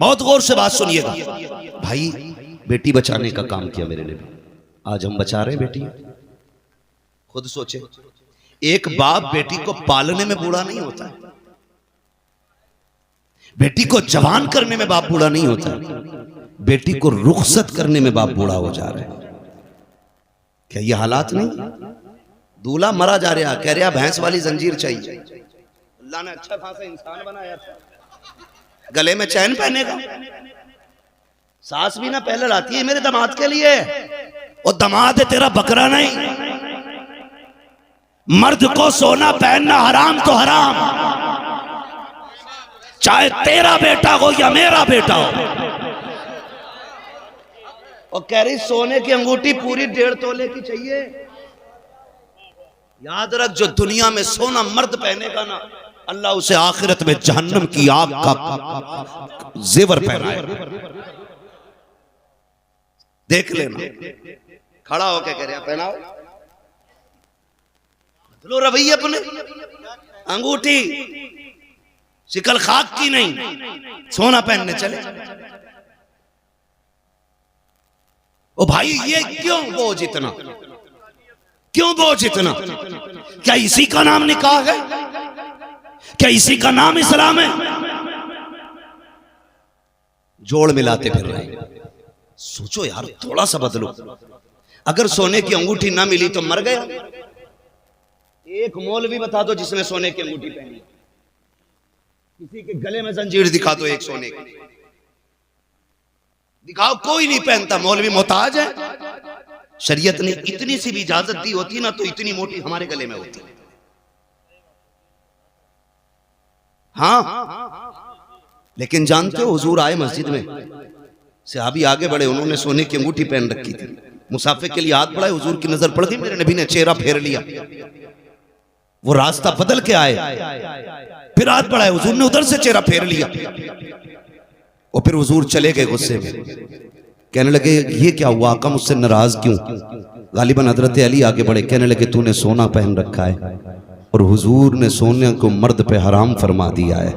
बहुत गौर से बात सुनिएगा भाई। बेटी बचाने का काम किया मेरे लिए, आज हम बचा रहे बेटी। खुद सोचे, एक बाप बेटी को पालने में बूढ़ा नहीं होता है, बेटी को जवान करने में बाप बूढ़ा नहीं होता, बेटी को रुखसत करने में बाप बूढ़ा हो जा रहा है। क्या ये हालात नहीं? दूल्हा मरा जा रहा, कह रहा भैंस वाली जंजीर चाहिए। अल्लाह ने अच्छा खासा इंसान बनाया था, गले में चैन पहनेगा। सास भी ना पहले लाती है मेरे दामाद के लिए, और दामाद है तेरा बकरा नहीं। मर्द को सोना पहनना हराम तो हराम, चाहे तेरा बेटा हो या मेरा बेटा हो। और कह रही सोने की अंगूठी पूरी 1.5 तोले की चाहिए। याद रख, जो दुनिया में सोना मर्द पहनेगा ना, अल्लाह उसे आखिरत में जहन्नम की आग का जेवर पहनाएगा। देख लेना। खड़ा होके कह रहा पहनाओ, बदलो रवैये अपने। अंगूठी शिकल खाक की नहीं, सोना पहनने चले। ओ भाई ये क्यों बोझ इतना, क्यों बोझ इतना? क्या इसी का नाम निकाह है? क्या इसी का नाम इस्लाम है? जोड़ मिलाते फिर रहे, सोचो यार, थोड़ा सा बदलो। अगर सोने की अंगूठी ना मिली तो मर गया। एक मौलवी बता दो जिसने सोने की अंगूठी पहनी, किसी के गले में जंजीर दिखा दो एक सोने की, दिखाओ, कोई नहीं पहनता। मौलवी मोहताज है। शरीयत ने इतनी सी भी इजाजत दी होती ना तो इतनी मोटी हमारे गले में होती। हाँ, लेकिन जानते हो हुजूर आए मस्जिद में, सहाबी आगे बढ़े, उन्होंने सोने की अंगूठी पहन रखी थी। मुसाफिर के लिए हाथ बढ़ाए, हुजूर की नजर पड़ गई, मेरे नबी ने चेहरा फेर लिया। वो रास्ता बदल के आए, फिर हाथ बढ़ाए, हुजूर ने उधर से चेहरा फेर लिया। और फिर हुजूर चले गए गुस्से में, कहने लगे ये क्या हुआ आका, मुझसे नाराज क्यों? गालिबन हजरत अली आगे बढ़े, कहने लगे तूने सोना पहन रखा है और हुजूर ने सोने को मर्द पे हराम फरमा दिया है,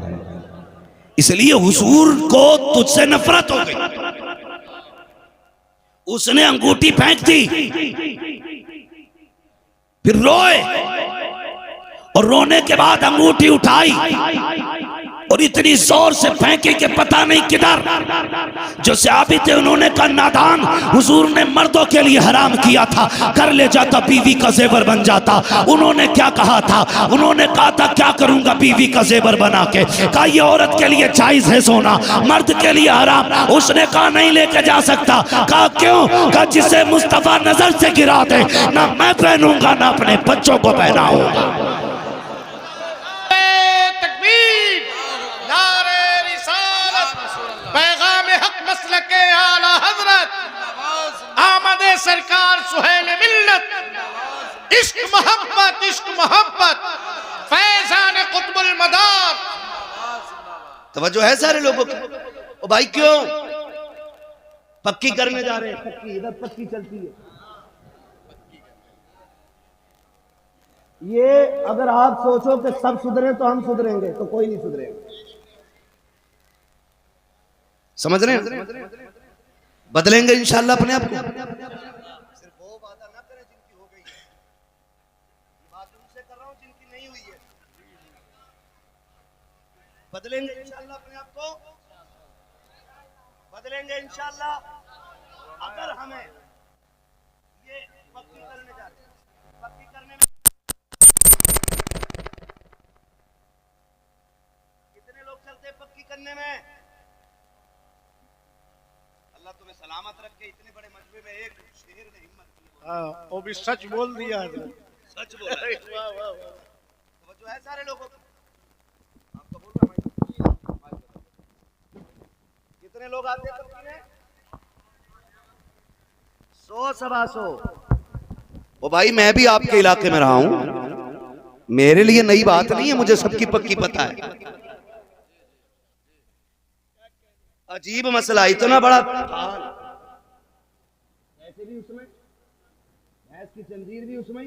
इसलिए हुजूर को तुझसे नफरत हो गई। उसने अंगूठी फेंक दी, फिर रोए और रोने के बाद अंगूठी उठाई और इतनी जोर से फेंकी कि पता नहीं किधर। जो सहाबी थे उन्होंने कहा नादान, हुजूर ने मर्दों के लिए हराम किया था, कर ले जाता बीवी का जेवर बन जाता। उन्होंने क्या कहा था? उन्होंने कहा था क्या करूंगा बीवी का जेवर बना के? कहा ये औरत के लिए जायज है सोना, मर्द के लिए हराम। उसने कहा नहीं लेके जा सकता। कहा क्यों? कहा जिसे मुस्तफा नजर से गिरा दे ना मैं पहनूंगा ना अपने बच्चों को पहनाऊंगा। सरकार सुहेल मिल्लत, इश्क मोहब्बत, फैजान कुतुबुल मदार। तवज्जो है सारे लोगों की। ओ भाई क्यों पक्की करने जा रहे हैं? पक्की इधर पक्की चलती है। ये अगर आप सोचो कि सब सुधरे तो हम सुधरेंगे, तो कोई नहीं सुधरेगा। समझ रहे हैं? बदलेंगे इंशाल्लाह अपने आप को। सिर्फ वो वादा ना करें जिनकी हो गई है, बात उनसे कर रहा हूं जिनकी नहीं हुई है। बदलेंगे इंशाल्लाह अपने आप को, बदलेंगे इंशाल्लाह। अगर हमें ये पक्की करने जा रहे हैं, पक्की करने में कितने लोग चलते हैं पक्की करने में? अल्लाह तुम्हें सलामत रखे। इतने बड़े मजमे में एक शेर ने हिम्मत की। हाँ, वो भी सच बोल दिया है। सच बोला। वाह वाह वाह। तो जो है सारे लोगों को, आपको बोल रहा हूं कितने लोग आते हैं पक्की में? 100 सवा 100। ओ भाई मैं भी आपके इलाके में रहा हूं, मेरे लिए नई बात नहीं है, मुझे सबकी पक्की पता है। अजीब मसला, इतना बड़ा ऐसे भी उसमें, भैंस की जंजीर भी उसमें,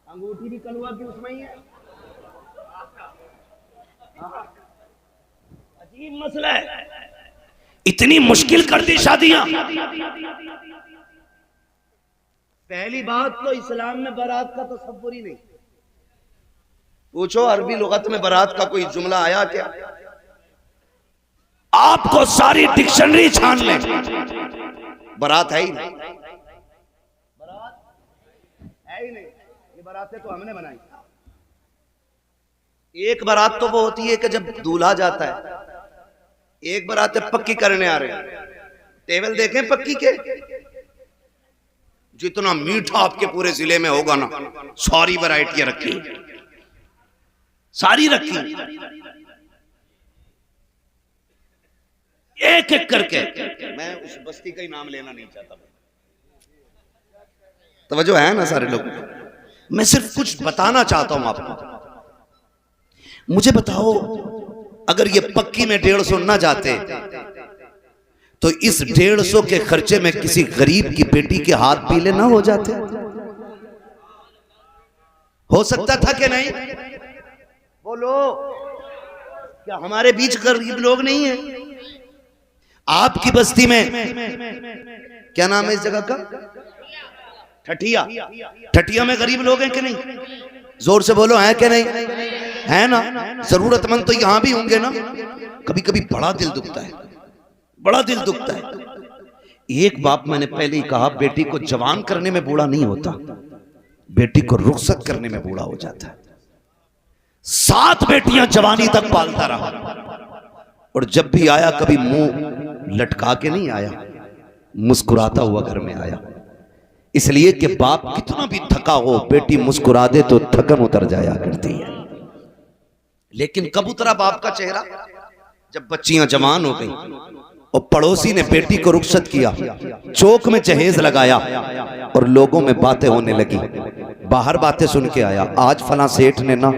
अंगूठी भी कलुआ की उसमें ही है। अजीब मसला है। इतनी मुश्किल कर दी शादियां। पहली बात तो इस्लाम में बारात का तसव्वुर ही नहीं। पूछो अरबी लुगत में बारात का कोई जुमला आया क्या? आपको सारी डिक्शनरी छान ले, बारात है ही नहीं, बारात है ही नहीं। ये बारातें तो हमने बनाई। एक बारात तो वो होती है कि जब दूल्हा जाता है, एक बारात पक्की करने आ रहे हैं। टेबल देखें पक्की के, जितना मीठा आपके पूरे जिले में होगा ना, सारी वैरायटियां रखी, सारी रखी, एक एक करके। मैं उस बस्ती का ही नाम लेना नहीं चाहता। तवज्जो है ना सारे लोग? मैं सिर्फ कुछ बताना चाहता हूं आपको। मुझे बताओ, अगर ये पक्की में 150 ना जाते तो इस 150 के खर्चे में किसी गरीब की बेटी के हाथ पीले ना हो जाते? हो सकता था कि नहीं? बोलो, क्या हमारे बीच गरीब लोग नहीं है? आपकी बस्ती में क्या नाम है इस जगह का? ठठिया। ठठिया में गरीब लोग हैं कि नहीं? जोर से बोलो, हैं कि नहीं? है ना? जरूरतमंद तो यहां भी होंगे ना। कभी कभी बड़ा दिल दुखता है, बड़ा दिल दुखता है। एक बाप, मैंने पहले ही कहा, बेटी को जवान करने में बूढ़ा नहीं होता, बेटी को रुखसत करने में बूढ़ा हो जाता है। 7 बेटियां जवानी तक पालता रहा, और जब भी आया कभी मुंह लटका के नहीं आया, मुस्कुराता हुआ घर में आया। इसलिए कि बाप कितना भी थका हो, बेटी मुस्कुरा दे तो थकन उतर जाया करती है। लेकिन कब उतरा बाप का चेहरा? जब बच्चियां जवान हो गई और पड़ोसी ने बेटी को रुखसत किया, चौक में जहेज लगाया और लोगों में बातें होने लगी। बाहर बातें सुन के आया, आज फला सेठ ने ना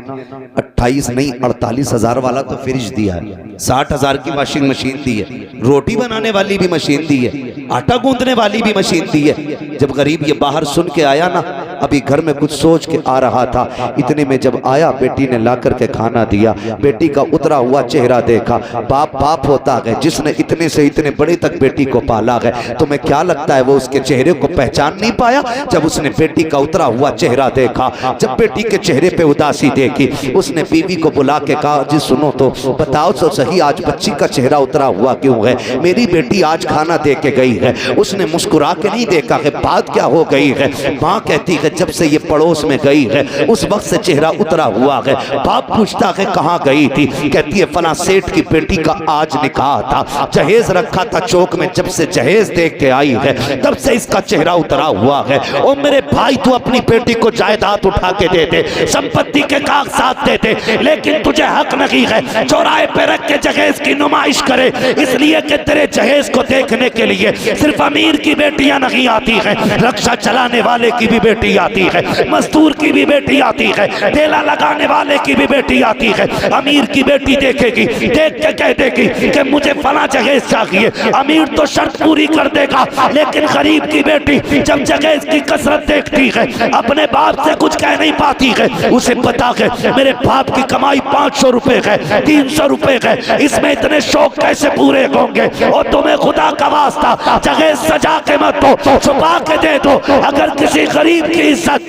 28 नहीं 48,000 वाला तो फ्रिज दिया है, 60,000 की वॉशिंग मशीन दी है, रोटी बनाने वाली भी मशीन दी है, आटा गूंदने वाली भी मशीन दी है। जब गरीब ये बाहर सुन के आया ना, अभी घर में कुछ सोच के आ रहा था, इतने में जब आया बेटी ने ला करके खाना दिया, बेटी का उतरा हुआ चेहरा देखा। बाप बाप होता है जिसने इतने से इतने बड़े तक बेटी को पाला है। तुम्हें क्या लगता है वो उसके चेहरे को पहचान नहीं पाया? जब उसने बेटी का उतरा हुआ चेहरा देखा, जब बेटी के चेहरे पे उदासी देखी, उसने बीवी को बुला के कहा, जी सुनो तो बताओ तो सही, आज बच्ची का चेहरा उतरा हुआ क्यों है? मेरी बेटी आज खाना दे के गई है। उसने मुस्कुरा के नहीं देखा कि बात क्या हो गई है। माँ कहती है जब से ये पड़ोस में गई है उस वक्त से चेहरा उतरा हुआ है। बाप पूछता है कहाँ गई थी? कहती है फला सेठ की बेटी का आज निकाह था, जहेज रखा था चौक में, जब से जहेज देख के आई है तब से इसका चेहरा उतरा हुआ है। ओ मेरे भाई, तू अपनी बेटी को जायदाद उठा के दे दे, संपत्ति के कागजात दे दे, लेकिन तुझे हक नहीं है चौराहे पे रख के जहेज की नुमाइश करे, इसलिए कि तेरे जहेज को देखने के लिए सिर्फ अमीर की बेटियां नहीं आती हैं, रक्षा चलाने वाले की भी बेटी आती है, मजदूर की भी बेटी आती है, ठेला लगाने वाले की भी बेटी आती है। अमीर की बेटी देखेगी, देख के कह देगी कि मुझे फला जहेज चाहिए, अमीर तो शर्त पूरी कर देगा, लेकिन गरीब की बेटी जब जहेज की कसरत देखती है अपने बाप से कुछ कह नहीं पाती है। उसे पता है मेरे बाप की कमाई 500 रुपए है, 300 रुपए है, इसमें इतने शौक कैसे पूरे होंगे? और तुम्हें खुदा का वास्ता जहेज सजा के मत दो, छुपा के दे दो। अगर किसी गरीब की इज्जत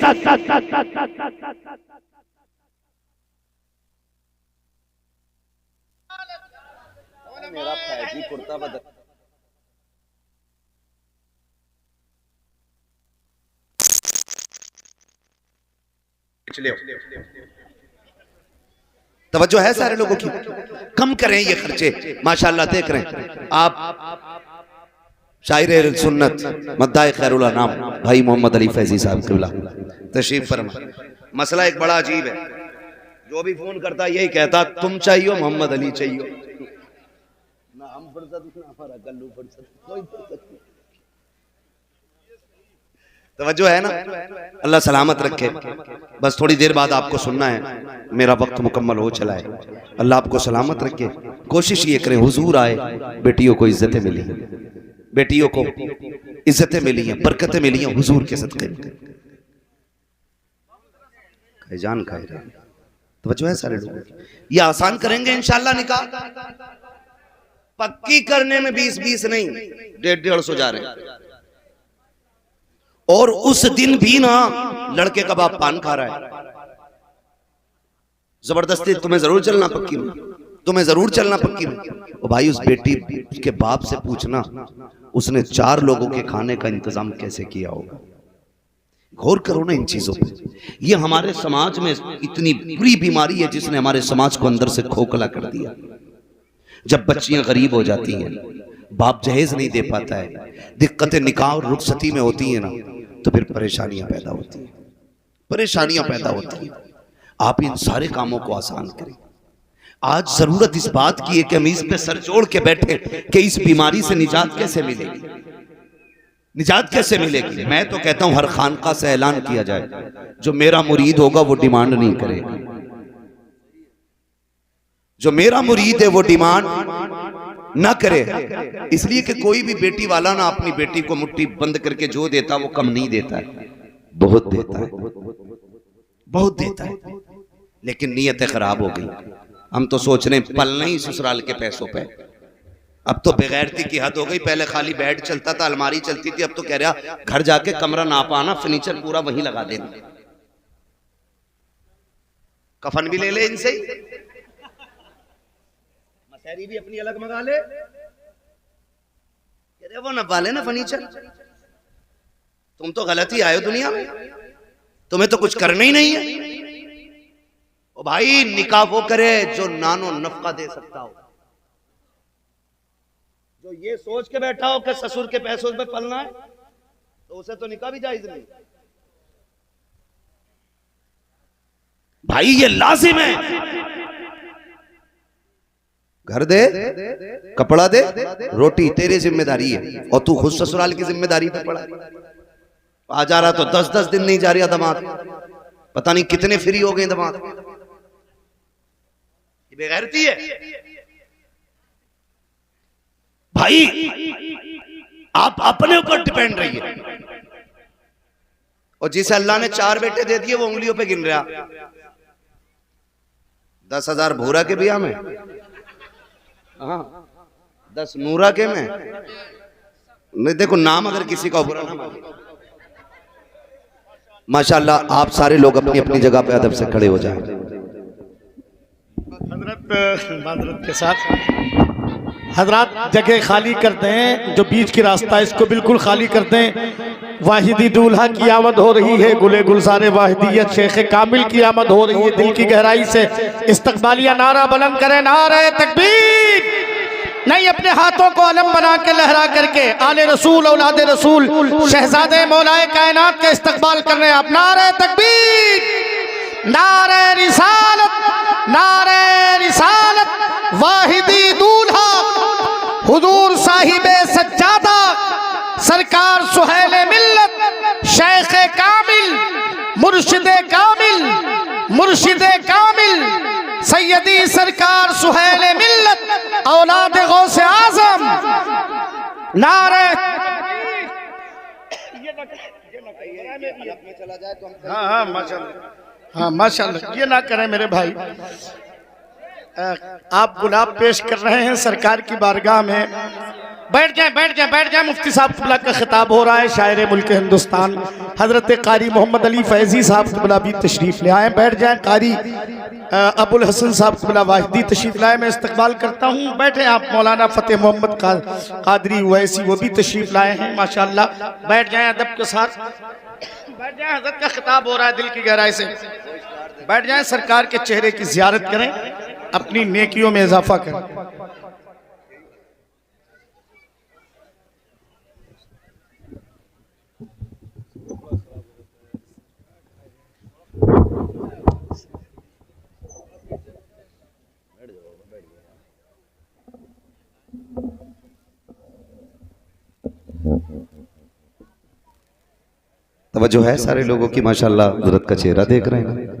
मेरा फैजी कुर्ता बदल तवज्जो है सारे लोगों की? कम करें ये खर्चे। माशाल्लाह देख रहे हैं आप, शायर सुन्नत मद्दाए खैरुल नाम भाई मोहम्मद अली फैजी साहब किबला तशरीफ फरमा। मसला एक बड़ा अजीब है, जो भी फोन करता यही कहता तुम चाहिए मोहम्मद अली चाहिए, ना हम फुर्सत ना हमारा गल्लू फुर्सत, कोई फुर्सत नहीं। तवज्जो है ना? अल्लाह सलामत रखे। बस थोड़ी देर बाद आपको सुनना है, मेरा वक्त मुकम्मल हो चला है। अल्लाह आपको सलामत रखे। कोशिश ये करें हुजूर आए, बेटियों को इज्जतें मिली, बेटियों को इज्जतें मिली हैं, बरकतें मिली हैं हुजूर के सदक़े। जान खाए तवज्जो है सारे लोग। ये आसान करेंगे इंशाअल्लाह निकाह, पक्की करने में 20-20 नहीं 150-150 जा रहे हैं। और उस दिन भी ना लड़के का बाप पान खा रहा है, जबरदस्ती तुम्हें जरूर चलना पक्की में, तुम्हें जरूर चलना पक्की में। और भाई उस बेटी के बाप से पूछना उसने 4 लोगों के खाने का इंतजाम कैसे किया होगा। गौर करो ना इन चीजों पे। ये हमारे समाज में इतनी बुरी बीमारी है जिसने हमारे समाज को अंदर से खोखला कर दिया। जब बच्चियां गरीब हो जाती हैं, बाप जहेज नहीं दे पाता है, दिक्कतें निकाह और रुखसती में होती है ना, तो फिर परेशानियां पैदा होती हैं, परेशानियां पैदा होती हैं। आप इन सारे कामों को आसान करें। आज जरूरत इस बात की है कि हम इस पे सर जोड़ के बैठे कि इस बीमारी से निजात कैसे मिलेगी, निजात कैसे मिलेगी। मैं तो कहता हूं हर खानका से ऐलान किया जाए, जो मेरा मुरीद होगा वो डिमांड नहीं करेगा, जो मेरा मुरीद है वो डिमांड ना करे। इसलिए कि कोई भी बेटी वाला ना अपनी बेटी को मुट्ठी बंद करके जो देता वो कम नहीं देता है, बहुत देता है, बहुत देता है। लेकिन नीयतें खराब हो गई। हम तो सोच रहे हैं पल नहीं ससुराल के पैसों पे। अब तो बेगैरती की हद हो गई। पहले खाली बेड चलता था, अलमारी चलती थी, अब तो कह रहा घर जाके कमरा ना पाना, फर्नीचर पूरा वहीं लगा देना, कफन भी ले ले इनसे, मसहरी भी अपनी अलग मंगा ले। वो न पाले ना फर्नीचर। तुम तो गलत ही आए हो दुनिया में, तुम्हें तो कुछ करना ही नहीं है। ओ भाई निकाह वो करे जो नानो नफका दे सकता हो। जो ये सोच के बैठा हो कि ससुर के पैसों पे पलना है तो उसे तो निकाह भी जायज नहीं। भाई ये लाजिम है। घर दे, कपड़ा दे, रोटी तेरी जिम्मेदारी है और तू खुद ससुराल की जिम्मेदारी पे पड़ा। आ जा रहा तो 10-10 दिन नहीं जा रहा दामाद, पता नहीं कितने फ्री हो गए दामाद। ये बेगैरती है भाई। आप अपने ऊपर डिपेंड रहिए। और जिसे अल्लाह ने 4 बेटे दे दिए वो उंगलियों पे गिन रहा। 10,000 भूरा के बिया में, हाँ 10 नूरा के में नहीं। देखो नाम अगर किसी का बुरा ना माने। माशाल्लाह आप सारे लोग अपनी अपनी जगह पे अदब से खड़े हो जाएं। हजरत के साथ हजरत जगह खाली कर दें, जो बीच की रास्ता है इसको बिल्कुल खाली कर दें। वाहिदी दूल्हा की आमद हो रही है, गुले गुलजार वाहिदियत शेख कामिल की आमद हो रही है। दिल की गहराई से इस्तकबालिया नारा बुलंद करें, नारे तकबीर। नहीं, अपने हाथों को अलम बना के लहरा करके आले रसूल औलाद रसूल शहजादे मौलाए कायनात का इस्तकबाल कर रहे हैं आप। नारे तकबीर, नारे रिसालत, नारे रिसालत। वाहिदी दूल्हा हुजूर साहिबे सज्जादा सरकार सुहेल मिल्लत शेख कामिल मुर्शिदे कामिल, मुर्शिदे कामिल सैयदी सरकार सुहेल मिल्लत औलाद गौसे आजम। नारे हाँ माशाल्लाह, हाँ माशाल्लाह, ये ना करें मेरे भाई। आप गुलाब पेश कर रहे हैं सरकार की बारगाह में। बैठ जाएं, बैठ जाएं, बैठ जाएं। मुफ्ती साहब क़िबला का खिताब हो रहा है। शायर मुल्क हिंदुस्तान हजरत कारी मोहम्मद अली फैजी साहब क़िबला भी तशरीफ ले आए। बैठ जाएं। कारी अबुल हसन साहब क़िबला वाहिदी तशरीफ लाए। मैं इस्तकबाल करता हूँ। बैठे आप। मौलाना फ़तेह मोहम्मद कादरी वैसी वो भी तशरीफ लाए हैं माशाल्लाह। बैठ जाएं अदब के साथ, बैठ जाएं। हजरत का खिताब हो रहा है, दिल की गहराई से बैठ जाएं। सरकार के चेहरे की ज़ियारत करें, अपनी नेकियों में इजाफा करें। तवज्जो है सारे लोगों की माशाल्लाह। हजरत का चेहरा देख रहे हैं,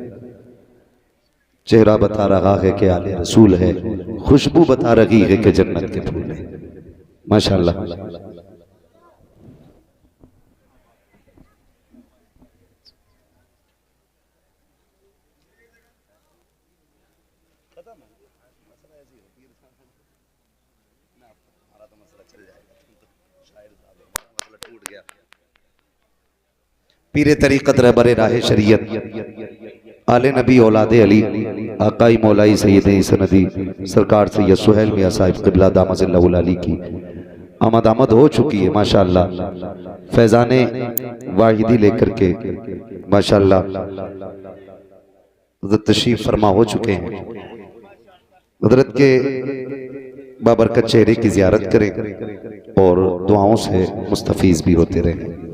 चेहरा बता रहा है कि आले रसूल है, खुशबू बता रही है कि जन्नत के फूल है माशाल्लाह। पीरे तरीक़त रहबरे राह शरीयत आले नबी औलादे अली आकाई मौलाई सैयद सनदी सरकार सैयद सुहेल मियां साहिब क़िबला दामज़िल्लहुल अली की आमद हो चुकी है माशाल्लाह। फैज़ाने वाहिदी लेकर के माशाल्लाह हज़रत तशरीफ फरमा हो चुके हैं। हज़रत के बाबरकत चेहरे की ज़ियारत करें और दुआओं से मुस्तफ़ीज़ भी होते रहें।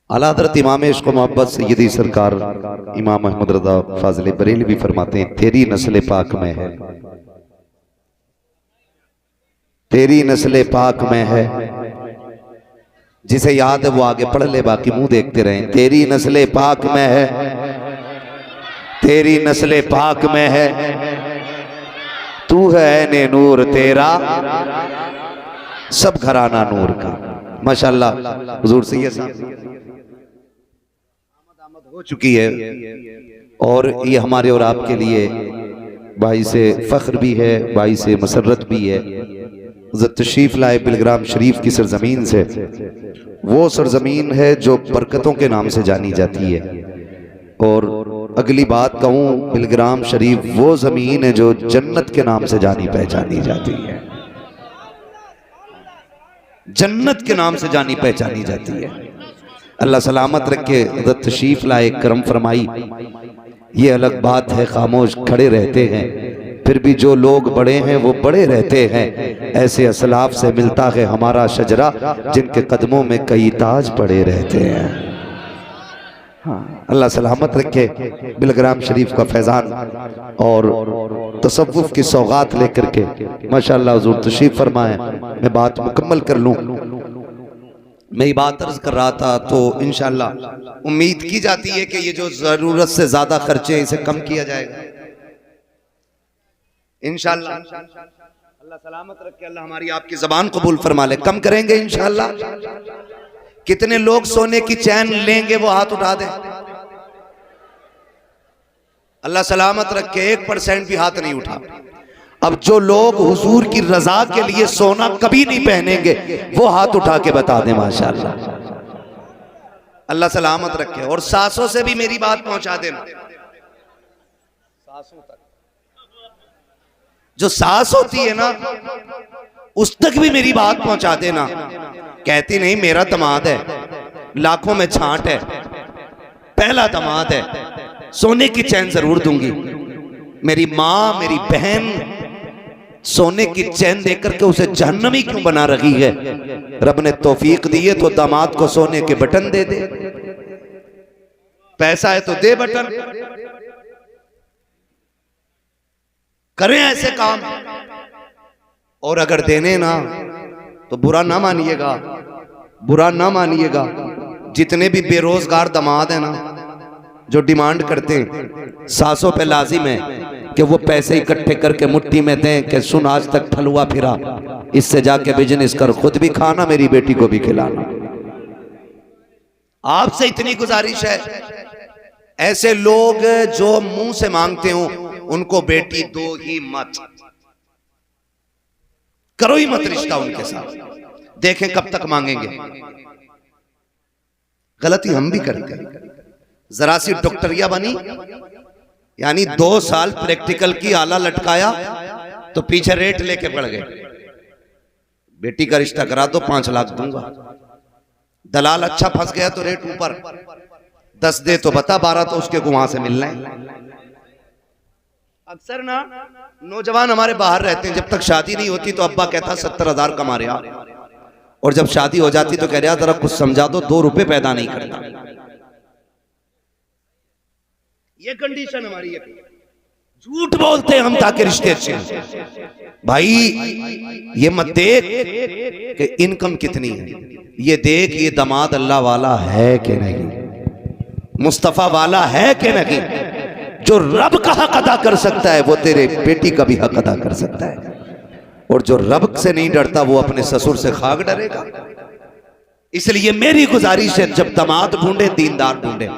आला हज़रत इमाम इश्क़ व मोहब्बत सैयदी सरकार इमाम अहमद रज़ा फ़ाज़िल बरेलवी भी फरमाते हैं, तेरी नस्ल पाक में है, तेरी नस्ल पाक में है। जिसे याद है वो आगे पढ़ ले, बाकी मुंह देखते रहें। तेरी नस्ल पाक में है, तेरी नस्ल पाक में है, तू है ऐने नूर तेरा सब घराना नूर का माशाल्लाह। हुजूर सैयद साहब हो चुकी है और ये हमारे और आपके लिए भाई से फख्र भी है, भाई से मसरत भी है। तशरीफ लाए बिलग्राम शरीफ की सरजमीन से, वो सरजमीन है जो बरकतों के नाम से जानी जाती है। और अगली बात कहूँ, बिलग्राम शरीफ वो जमीन है जो जन्नत के नाम से जानी पहचानी जाती है। जन्नत के नाम से जानी पहचानी जाती है। अल्लाह सलामत रखे। हज़रत तशरीफ लाए, करम फरमाई। ये अलग बात है खामोश खड़े रहते हैं, फिर भी जो लोग बड़े हैं वो बड़े रहते हैं। ऐसे असलाफ से मिलता है हमारा शजरा, जिनके कदमों में कई ताज पड़े रहते हैं। हाँ, अल्लाह सलामत रखे। बिलग्राम शरीफ का फैज़ान और तसव्वुफ की सौगात लेकर के माशाअल्लाह हुज़ूर तशरीफ फरमाए। मैं बात मुकम्मल कर लूँ। मैं ये बात अर्ज कर रहा था तो इंशाअल्लाह उम्मीद की जाती है कि ये जो ज़रूरत से ज़्यादा खर्चे हैं इसे कम किया जाएगा इंशाअल्लाह। अल्लाह सलामत रखे। अल्लाह हमारी आपकी ज़बान कबूल फरमा ले। कम करेंगे इंशाअल्लाह। कितने लोग सोने की चैन लेंगे वो हाथ उठा दें। अल्लाह सलामत रखे। 1% भी हाथ नहीं उठा। अब जो लोग हुजूर की रजा के लिए सोना कभी नहीं पहनेंगे वो हाथ उठा के बता दें माशाअल्लाह। अल्लाह सलामत रखे। और सासों से भी मेरी बात पहुंचा देना, सासों तक। जो सास होती है ना उस तक भी मेरी बात पहुंचा देना। कहती नहीं मेरा दामाद है, लाखों में छांट है, पहला दामाद है, सोने की चैन जरूर दूंगी। मेरी माँ मेरी बहन सोने की चैन देकर के उसे जहन्नमी क्यों बना रही है? रब ने तौफीक दी है तो दामाद को सोने के बटन दे दे। पैसा है तो दे बटन। करें ऐसे काम। और अगर देने ना तो बुरा ना मानिएगा, बुरा ना मानिएगा। जितने भी बेरोजगार दामाद हैं ना जो डिमांड करते हैं, सासों पे लाजिम है कि वो पैसे इकट्ठे करके मुट्ठी में दें कि सुन आज तक फलुआ फिरा, इससे जाके बिजनेस कर, खुद भी खाना मेरी बेटी को भी खिलाना। आपसे इतनी गुजारिश है, ऐसे लोग जो मुंह से मांगते हो उनको बेटी दो ही मत, करो ही मत रिश्ता उनके साथ। देखें कब तक मांगेंगे। गलती हम भी करते हैं। जरा सी डॉक्टरिया बनी, यानी 2 साल प्रैक्टिकल की आला लटकाया तो पीछे रेट लेके पड़ गए। बेटी का रिश्ता करा दो 5 लाख दूंगा। दलाल अच्छा फंस गया तो रेट ऊपर, 10 दे तो बता, 12 तो उसके को वहां से मिलना है। अक्सर ना नौजवान हमारे बाहर रहते हैं, जब तक शादी नहीं होती तो अब्बा कहता 70,000 कमा रहे आप, और जब शादी हो जाती तो कह रहा जरा कुछ समझा दो, 2 रुपए पैदा नहीं करता। ये कंडीशन हमारी है। झूठ बोलते हैं हम ताकि रिश्ते अच्छे हैं। भाई ये मत देख कि इनकम कितनी है, ये देख ये दामाद अल्लाह वाला है कि नहीं, मुस्तफा वाला है कि नहीं। जो रब का हक अदा कर सकता है वो तेरे बेटी का भी हक अदा कर सकता है, और जो रब से नहीं डरता वो अपने ससुर से खाक डरेगा। इसलिए मेरी गुजारिश है, जब दामाद ढूंढे दीनदार ढूंढे,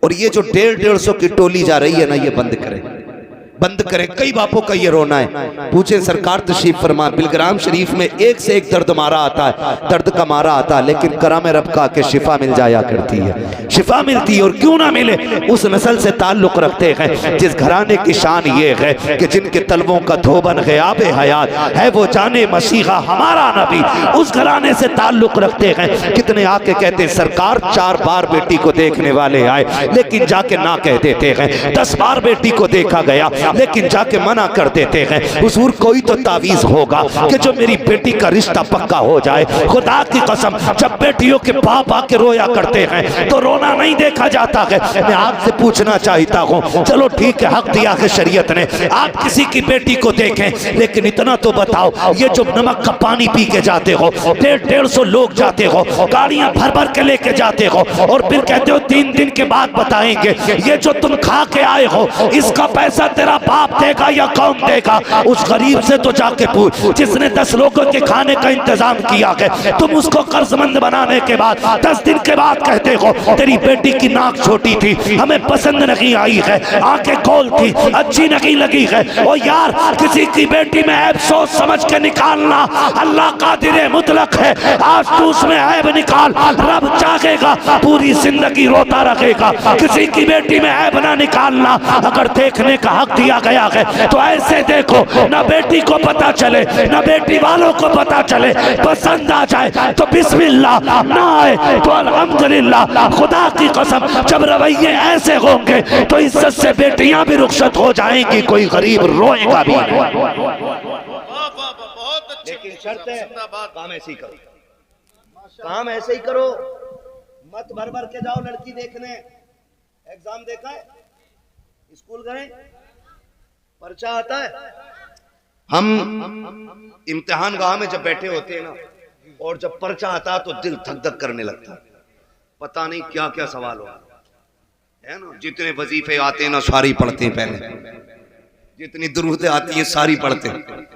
और ये जो 150-150 की टोली जा रही है ना, ये बंद करें, बंद करें। कई बापों का ये रोना है। पूछे सरकार तशरीफ फरमा, बिलग्राम शरीफ में एक से एक दर्द मारा आता है, दर्द का मारा आता है, लेकिन करम रब का के शिफा मिल जाया करती है, शिफा मिलती है। और क्यों ना मिले, उस नस्ल से ताल्लुक रखते हैं जिस घराने की शान ये है कि जिनके तलवों का धोबन ग़याब हयात है, वो जाने मसीहा हमारा नबी, उस घराने से ताल्लुक रखते हैं। कितने आके कहते हैं सरकार 4 बार बेटी को देखने वाले आए, लेकिन जाके ना कह देते हैं। 10 बार बेटी को देखा गया, लेकिन जाके मना कर देते हैं। हुजूर कोई तो तावीज होगा कि जो मेरी बेटी का रिश्ता पक्का हो जाए। खुदा की कसम, जब बेटियों के बाप आके रोया करते हैं तो रोना नहीं देखा जाता है। मैं आपसे पूछना चाहता हूँ, चलो ठीक है हक दिया है शरीयत ने, आप किसी की बेटी को देखें, लेकिन इतना तो बताओ, ये जो नमक का पानी पी के जाते हो, 150-150 लोग जाते हो, गाड़ियां भर भर के लेके जाते हो, और फिर कहते हो 3 दिन के बाद बताएंगे, ये जो तुम खा के आए हो इसका पैसा तेरा बाप देगा या कौन देगा? उस गरीब से तो जाके पूछ जिसने 10 लोगों के खाने का इंतजाम किया है। तुम उसको कर्जमंद बनाने के बाद 10 दिन के बाद कहते हो तेरी बेटी की नाक छोटी थी, हमें पसंद नहीं आई है, आंखें गोल थी, अच्छी नहीं लगी है। ओ यार, किसी की बेटी में ऐब सोच समझ के निकालना, अल्लाह कादिर मुतलक है। आज तू उसमें ऐब निकाल, रब चाहेगा पूरी जिंदगी रोता रखेगा। किसी की बेटी में ऐब ना निकालना। अगर देखने का हक दिया दिया गया है। तो ऐसे देखो, ना बेटी को पता चले ना बेटी वालों को पता चले, पसंद आ जाए तो बिस्मिल्लाह, ना आए तो अल्हम्दुलिल्लाह। खुदा की कसम जब रवैये ऐसे होंगे तो इज्जत से बेटियां भी रुखसत हो जाएंगी, कोई गरीब रोएगा भी नहीं। बहुत अच्छे। लेकिन शर्त है काम ऐसे ही करो, काम ऐसे ही करो, मत भर भर के जाओ लड़की देखने। एग्जाम देखा है, स्कूल गए, पर्चा आता है, हम इम्तिहान गाह में जब बैठे होते हैं ना, और जब पर्चा आता है तो दिल धक धक करने लगता है, पता नहीं क्या क्या सवाल हो, है ना। जितने वजीफे आते हैं ना सारी पढ़ते हैं, पहले जितनी दुरूदें आती हैं सारी पढ़ते हैं,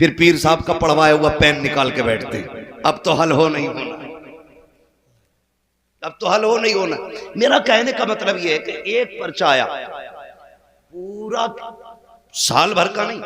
फिर पीर साहब का पढ़वाया हुआ पेन निकाल के बैठते हैं। अब तो हल हो नहीं होना, अब तो हल हो नहीं होना। मेरा कहने का मतलब यह है कि एक पर्चा आया, पूरा साल भर का नहीं,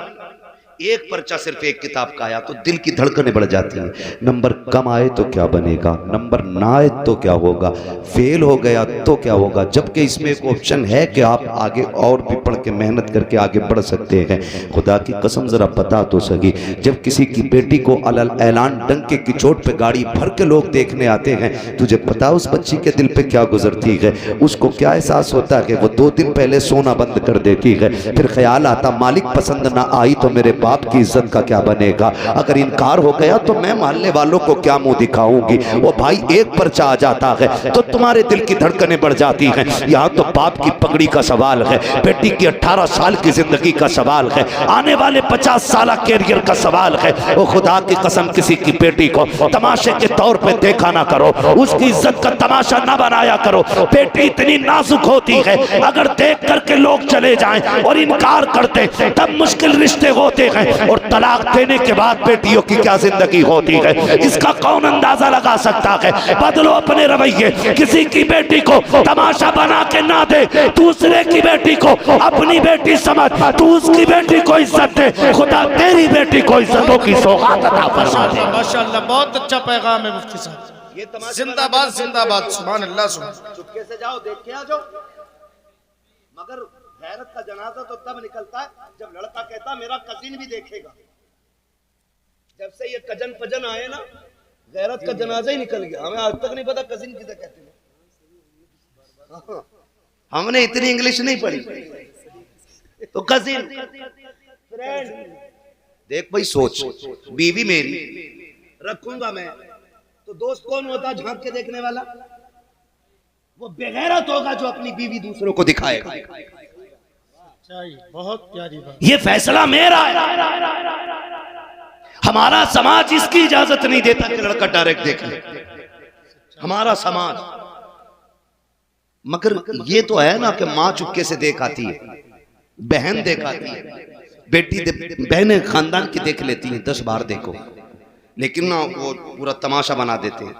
एक पर्चा सिर्फ एक किताब का आया तो दिल की धड़कनें बढ़ जाती हैं। नंबर कम आए तो क्या बनेगा, नंबर ना आए तो क्या होगा, फेल हो गया तो क्या होगा। जबकि इसमें एक ऑप्शन है कि आप आगे और भी पढ़ के मेहनत करके आगे बढ़ सकते हैं। खुदा की कसम जरा बता तो सही, जब किसी की बेटी को अलल ऐलान डंके की चोट पे गाड़ी भर के लोग देखने आते हैं, तुझे पता उस बच्ची के दिल पे क्या गुजरती है, उसको क्या एहसास होता है कि वो 2 दिन पहले सोना बंद कर देती है। फिर ख्याल आता मालिक पसंद ना आई तो मेरे बाप की इज्जत का क्या बनेगा, अगर इनकार हो गया तो मैं मोहल्ले वालों को क्या मुंह दिखाऊंगी। वो भाई एक पर्चा आ जाता है तो तुम्हारे दिल की धड़कनें बढ़ जाती हैं। यहाँ तो बाप की पगड़ी का सवाल है, बेटी की 18 साल की जिंदगी का सवाल है, आने वाले 50 साल कैरियर का सवाल है। वो खुदा की कसम किसी की बेटी को तमाशे के तौर पे देखा ना करो, उसकी इज्जत का तमाशा ना बनाया करो। बेटी इतनी नाजुक होती है, अगर देख करके लोग चले जाएं और इनकार करते तब मुश्किल रिश्ते होते हैं, और तलाक देने के बाद बेटियों की क्या जिंदगी होती है, इसका कौन अंदाजा लगा सकता है। बदलो अपने रवैये, किसी की बेटी को तमाशा बना के ना दे, दूसरे की बेटी को अपनी बेटी समझ, तू उसकी बेटी को इज्जत दे, खुदा तेरी बेटी को इज्जतों की सौगात अता फरमा दे। माशाअल्लाह, बहुत अच्छा पैगाम है मुफ्ती साहब। ये तमाशा जिंदाबाद जिंदाबाद, सुभान अल्लाह। चुपके से जाओ, देख के आ जाओ, मगर गैरत का जनाजा तो तब निकलता है जब लड़का कहता मेरा कजिन भी देखेगा। जब से ये कजन पजन आए ना, गैरत का जनाजा ही निकल गया। हमें आज तक नहीं पता कजिन किसे कहते हैं, हमने इतनी इंग्लिश नहीं पढ़ी। तो कजिन, फ्रेंड, देख भाई सोच, बीवी मेरी रखूंगा मैं, तो दोस्त कौन होता झांक के देखने वाला? वो बेगैरत होगा जो अपनी बीवी दूसरों को दिखाएगा। बहुत प्यारी बात। ये फैसला मेरा है, हमारा समाज इसकी इजाजत नहीं देता कि लड़का डायरेक्ट देख ले, हमारा समाज। मगर ये तो है ना कि माँ चुपके से देख आती है, बहन देख आती है, बेटी बहनें खानदान की देख लेती हैं 10 बार देखो, लेकिन ना वो पूरा तमाशा बना देते हैं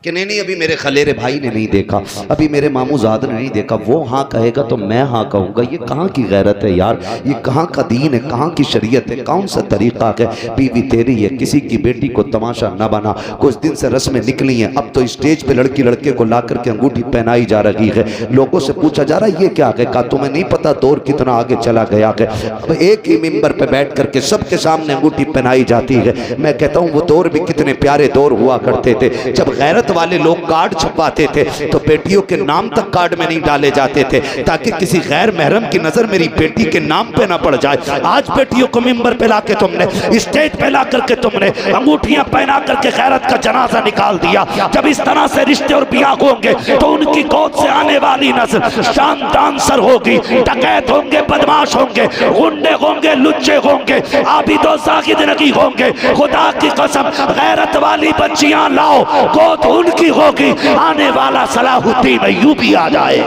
कि नहीं अभी मेरे खलेरे भाई ने नहीं देखा, अभी मेरे मामूजाद ने नहीं देखा। वो हाँ कहेगा तो मैं हाँ कहूँगा। ये कहाँ की गैरत है यार, ये कहाँ का दीन है, कहाँ की शरीयत है, कौन सा तरीका है। बीवी तेरी है, किसी की बेटी को तमाशा न बना। कुछ दिन से रस्में निकली हैं, अब तो स्टेज पे लड़की लड़के को ला करके अंगूठी पहनाई जा रही है। लोगों से पूछा जा रहा है ये क्या है, कहा तुम्हें नहीं पता दौर कितना आगे चला गया है। अब एक ही मिंबर पे बैठ करके सबके सामने अंगूठी पहनाई जाती है। मैं कहता हूँ वो दौर भी कितने प्यारे दौर हुआ करते थे, जब गैरत वाले लोग कार्ड छपवाते थे तो बेटियों के नाम तक कार्ड में नहीं डाले जाते थे, ताकि किसी गैर महरम की नजर मेरी बेटी के नाम पे ना पड़ जाए। आज बेटियों को मिंबर पे लाके तुमने, स्टेज पे ला करके तुमने अंगूठियां पहना करके गैरत का जनाजा निकाल दिया। जब इस तरह से रिश्ते और ब्याह होंगे तो उनकी गोद से आने वाली नस्ल शान डांसर होगी, डकैत होंगे, बदमाश होंगे, गुंडे होंगे, लुच्चे होंगे, आबिदो साकिद नहीं होंगे। खुदा की कसम गैरत वाली बच्चियां लाओ, गोद उनकी होगी, आने वाला सलाहुद्दीन अय्यूबी आ जाए।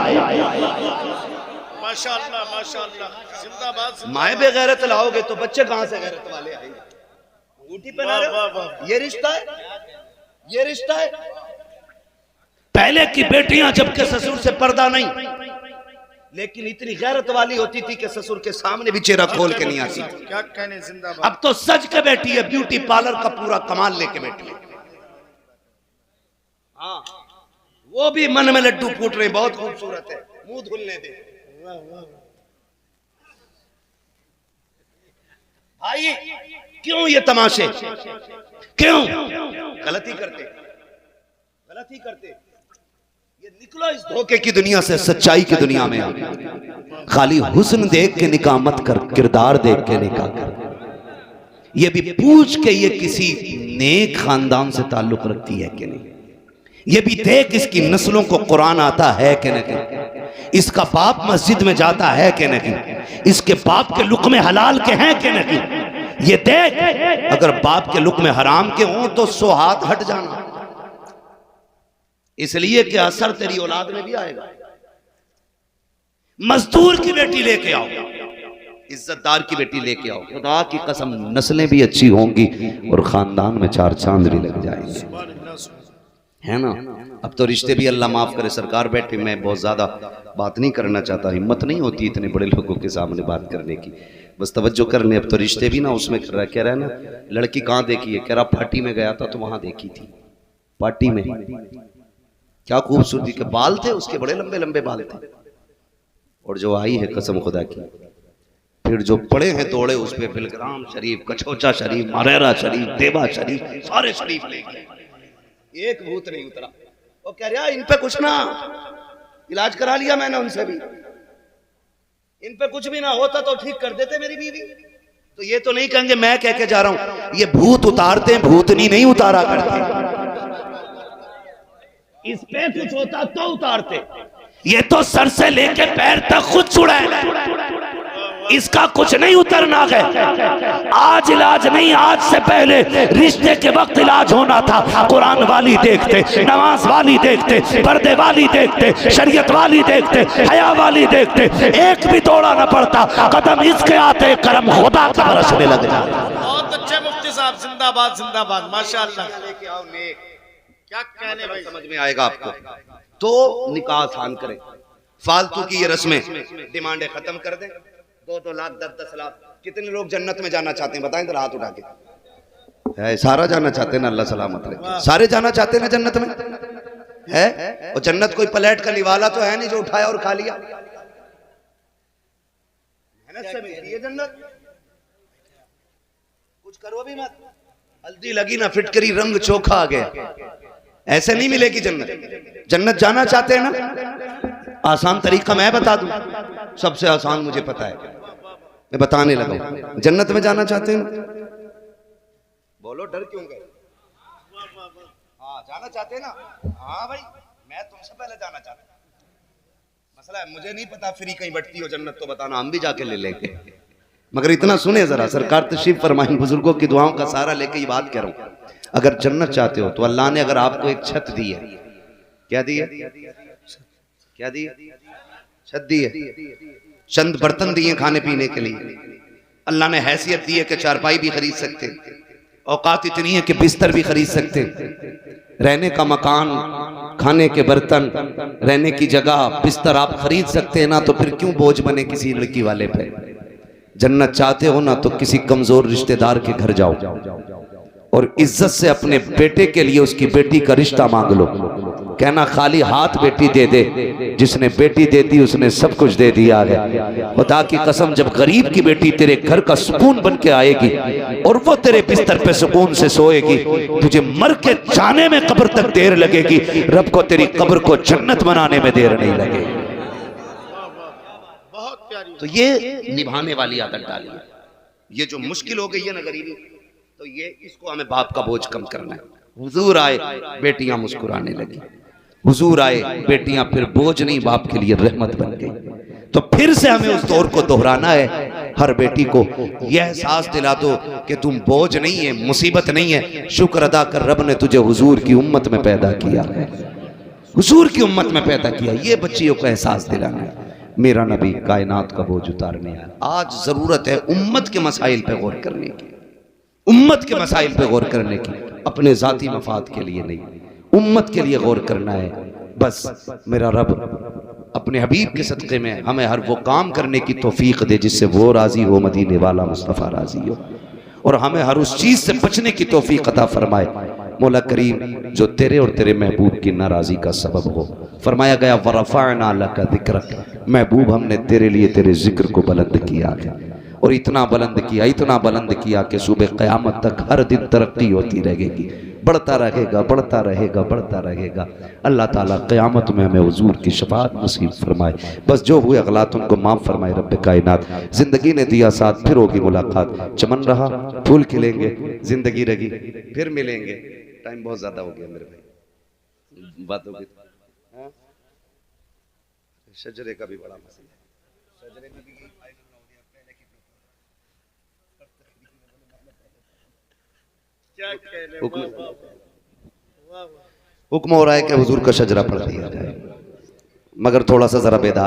माशाअल्लाह माशाअल्लाह, जिंदाबाद। माए बेगैरत लाओगे तो बच्चे कहां से गैरत वाले आएंगे? अंगूठी पहना रहे हो, ये रिश्ता है, ये रिश्ता है। पहले की बेटियां जबकि ससुर से पर्दा नहीं, लेकिन इतनी गैरत वाली होती थी कि ससुर के सामने भी चेहरा खोल के नहीं आती थी। क्या कहने, जिंदाबाद। अब तो सज के बैठी है, ब्यूटी पार्लर का पूरा कमाल लेके बैठी है। हाँ, वो भी मन में लड्डू फूट रहे, बहुत खूबसूरत है, मुंह धुलने दे। भाई क्यों ये तमाशे, क्यों? गलती करते, गलती करते। ये निकलो इस धोखे की दुनिया से, सच्चाई की दुनिया में आ। खाली हुस्न देख के निकाह मत कर, किरदार देख के निकाह कर। ये भी पूछ के ये किसी नेक खानदान से ताल्लुक रखती है कि नहीं। ये भी देख इसकी नस्लों को कुरान आता है कि नहीं, इसका बाप मस्जिद में जाता है कि नहीं, इसके बाप के लुक़्मे हलाल के हैं कि नहीं। ये देख, अगर बाप के लुक़्मे हराम के हों तो 100 हाथ हट जाना, इसलिए कि असर तेरी औलाद में भी आएगा। मजदूर की बेटी लेके आओ, इज्जतदार की बेटी लेके आओ, खुदा की कसम नस्लें भी अच्छी होंगी और खानदान में 4 चांद भी लग जाएंगे, है ना। अब तो रिश्ते भी अल्लाह माफ करे, सरकार बैठे, मैं बहुत ज्यादा बात नहीं करना चाहता, हिम्मत नहीं होती इतने बड़े लोगों के सामने बात करने की, बस तवज्जो कर ले। अब तो रिश्ते भी ना उसमें कर रहा, कह रहा है ना लड़की कहाँ देखी है, कह रहा पार्टी में गया था तो वहां देखी थी, पार्टी में। क्या खूबसूरती के बाल थे उसके, बड़े लंबे लंबे बाल थे। और जो आई है कसम खुदा की, फिर जो पड़े हैं तोड़े उस पे बिलग्राम शरीफ, कछोचा शरीफ, मरेरा शरीफ, देवा शरीफ, सारे शरीफ ले गए, एक भूत नहीं उतरा। वो कह रहा इन पे कुछ ना, इलाज करा लिया मैंने उनसे भी, इन पे कुछ भी ना होता तो ठीक कर देते मेरी बीवी। तो ये तो नहीं कहेंगे मैं कह के जा रहा हूं, ये भूत उतारते हैं, भूतनी नहीं उतारा करते। इस पे कुछ होता तो उतारते, ये तो सर से लेके पैर तक खुद छुड़ाए, इसका कुछ नहीं उतरना है। आज इलाज नहीं, आज से पहले रिश्ते के वक्त इलाज होना था। कुरान वाली देखते, नमाज वाली देखते, पर्दे वाली देखते, शरीयत वाली देखते, हया वाली देखते, एक भी तोड़ा न पड़ता। कदम इसके आते करम खुदा का बरसने लग जाए। बहुत अच्छे मुफ्ती साहब, जिंदाबाद जिंदाबाद, माशाअल्लाह। लेके आओ नेक, क्या कहने भाई, समझ में आएगा आपको। तो निकाह आसान करें, फालतू की ये रस्में डिमांडें खत्म कर दें। 2-2 लाख 10-10 लाख, कितने लोग जन्नत में जाना चाहते हैं बताएं जरा हाथ उठा के। है सारा जाना चाहते हैं ना, अल्लाह सलामत रहे, सारे जाना चाहते हैं ना जन्नत में, है। और जन्नत कोई प्लेट का निवाला तो है नहीं जो उठाया और खा लिया, मेहनत से मिलती है जन्नत। कुछ करो भी मत, हल्दी लगी ना फिटकरी, रंग चोखा आ गया, ऐसे नहीं मिलेगी जन्नत। जन्नत जाना चाहते हैं ना, आसान तरीका मैं बता दूं, सबसे आसान मुझे पता है, मैं बताने लगा। जन्नत में जाना चाहते हैं ना, बोलो डर क्यों गए? हाँ जाना चाहते हैं ना, हाँ भाई मैं तुमसे पहले जाना चाहता हूं। मसला है मुझे नहीं पता फ्री कहीं बटती हो जन्नत, तो बताना हम भी जाके ले लेंगे। मगर इतना सुने जरा, सरकार तशरीफ फरमाई, बुजुर्गों की दुआओं का सहारा लेके ये बात कह रहा हूं। अगर जन्नत चाहते हो तो अल्लाह ने अगर आपको एक छत दी है, क्या दी है, क्या दी है, छत दी है, चंद बर्तन दिए खाने पीने के लिए, अल्लाह ने हैसियत दी है कि चारपाई भी खरीद सकते, औकात इतनी है कि बिस्तर भी खरीद सकते, रहने का मकान, खाने के बर्तन, रहने की जगह, बिस्तर आप खरीद सकते हैं ना, तो फिर क्यों बोझ बने किसी लड़की वाले पे। जन्नत चाहते हो ना तो किसी कमजोर रिश्तेदार के घर जाओ और इज्जत से अपने बेटे के लिए उसकी बेटी का रिश्ता मांग लो। कहना खाली हाथ बेटी दे दे, जिसने बेटी दे दी उसने सब कुछ दे दिया है। खुदा की कसम, जब गरीब की बेटी तेरे घर का सुकून बन के आएगी और वो तेरे बिस्तर पे सुकून से सोएगी, तुझे मर के जाने में कब्र तक देर लगेगी, रब को तेरी कब्र को जन्नत बनाने में देर नहीं लगेगी। तो ये निभाने वाली आदत डाली है। ये जो मुश्किल हो गई है ना गरीबी, तो ये इसको हमें बाप का बोझ कम करना है। हुजूर आए, बेटियां मुस्कुराने लगी, हुजूर आए, बेटियां फिर बोझ नहीं बाप के लिए रहमत बन गई। तो फिर से हमें उस दौर को दोहराना है। हर बेटी को यह एहसास दिला दो कि तुम बोझ नहीं है, मुसीबत नहीं है, शुक्र अदा कर, रब ने तुझे हुजूर की उम्मत में पैदा किया है, हुजूर की उम्मत में पैदा किया। ये बच्चियों को एहसास दिलाना है। मेरा नबी कायनात का बोझ उतारने आया। आज जरूरत है उम्मत के मसाइल पे गौर करने की, उम्मत के मसाइल पे गौर करने की, अपने जाती मफाद के लिए नहीं, उम्मत के लिए गौर करना है। बस मेरा रब अपने हबीब के सदक़े में हमें हर वो काम करने की तौफीक दे जिससे वो राजी हो, मदीने वाला मुस्तफ़ा राजी हो, और हमें हर उस चीज से बचने की तौफीक अता फरमाए। मौला करीम जो तेरे और तेरे महबूब की नाराजी का सबब हो। फरमाया गया वरफ़अना लका ज़िक्रक, महबूब हमने तेरे लिए तेरे जिक्र को बुलंद किया है। और इतना बुलंद किया कि सुबह क़यामत तक हर दिन तरक्की होती रहेगी, बढ़ता रहेगा, बढ़ता रहेगा, बढ़ता रहेगा। अल्लाह ताला क़यामत में हमें हुजूर की शफाअत नसीब फरमाए। बस जो हुए अगलात उनको माफ़ फरमाए रब्बे कायनात। ज़िंदगी ने दिया साथ, फिर होगी मुलाकात। चमन रहा, फूल खिलेंगे, ज़िंदगी रही, फिर मिलेंगे। टाइम बहुत ज़्यादा हो गया मेरे भाई, बात हो गई। हाँ? शजरे का भी बड़ा मसला है। शजरे में भी यही फाइनल हो गया पहले की क्या कहने हुक्म वाह, वाह, वाह। हुक्म हो रहा है कि हुजूर का शजरा पढ़ दिया जाए, मगर थोड़ा सा जरा बेदार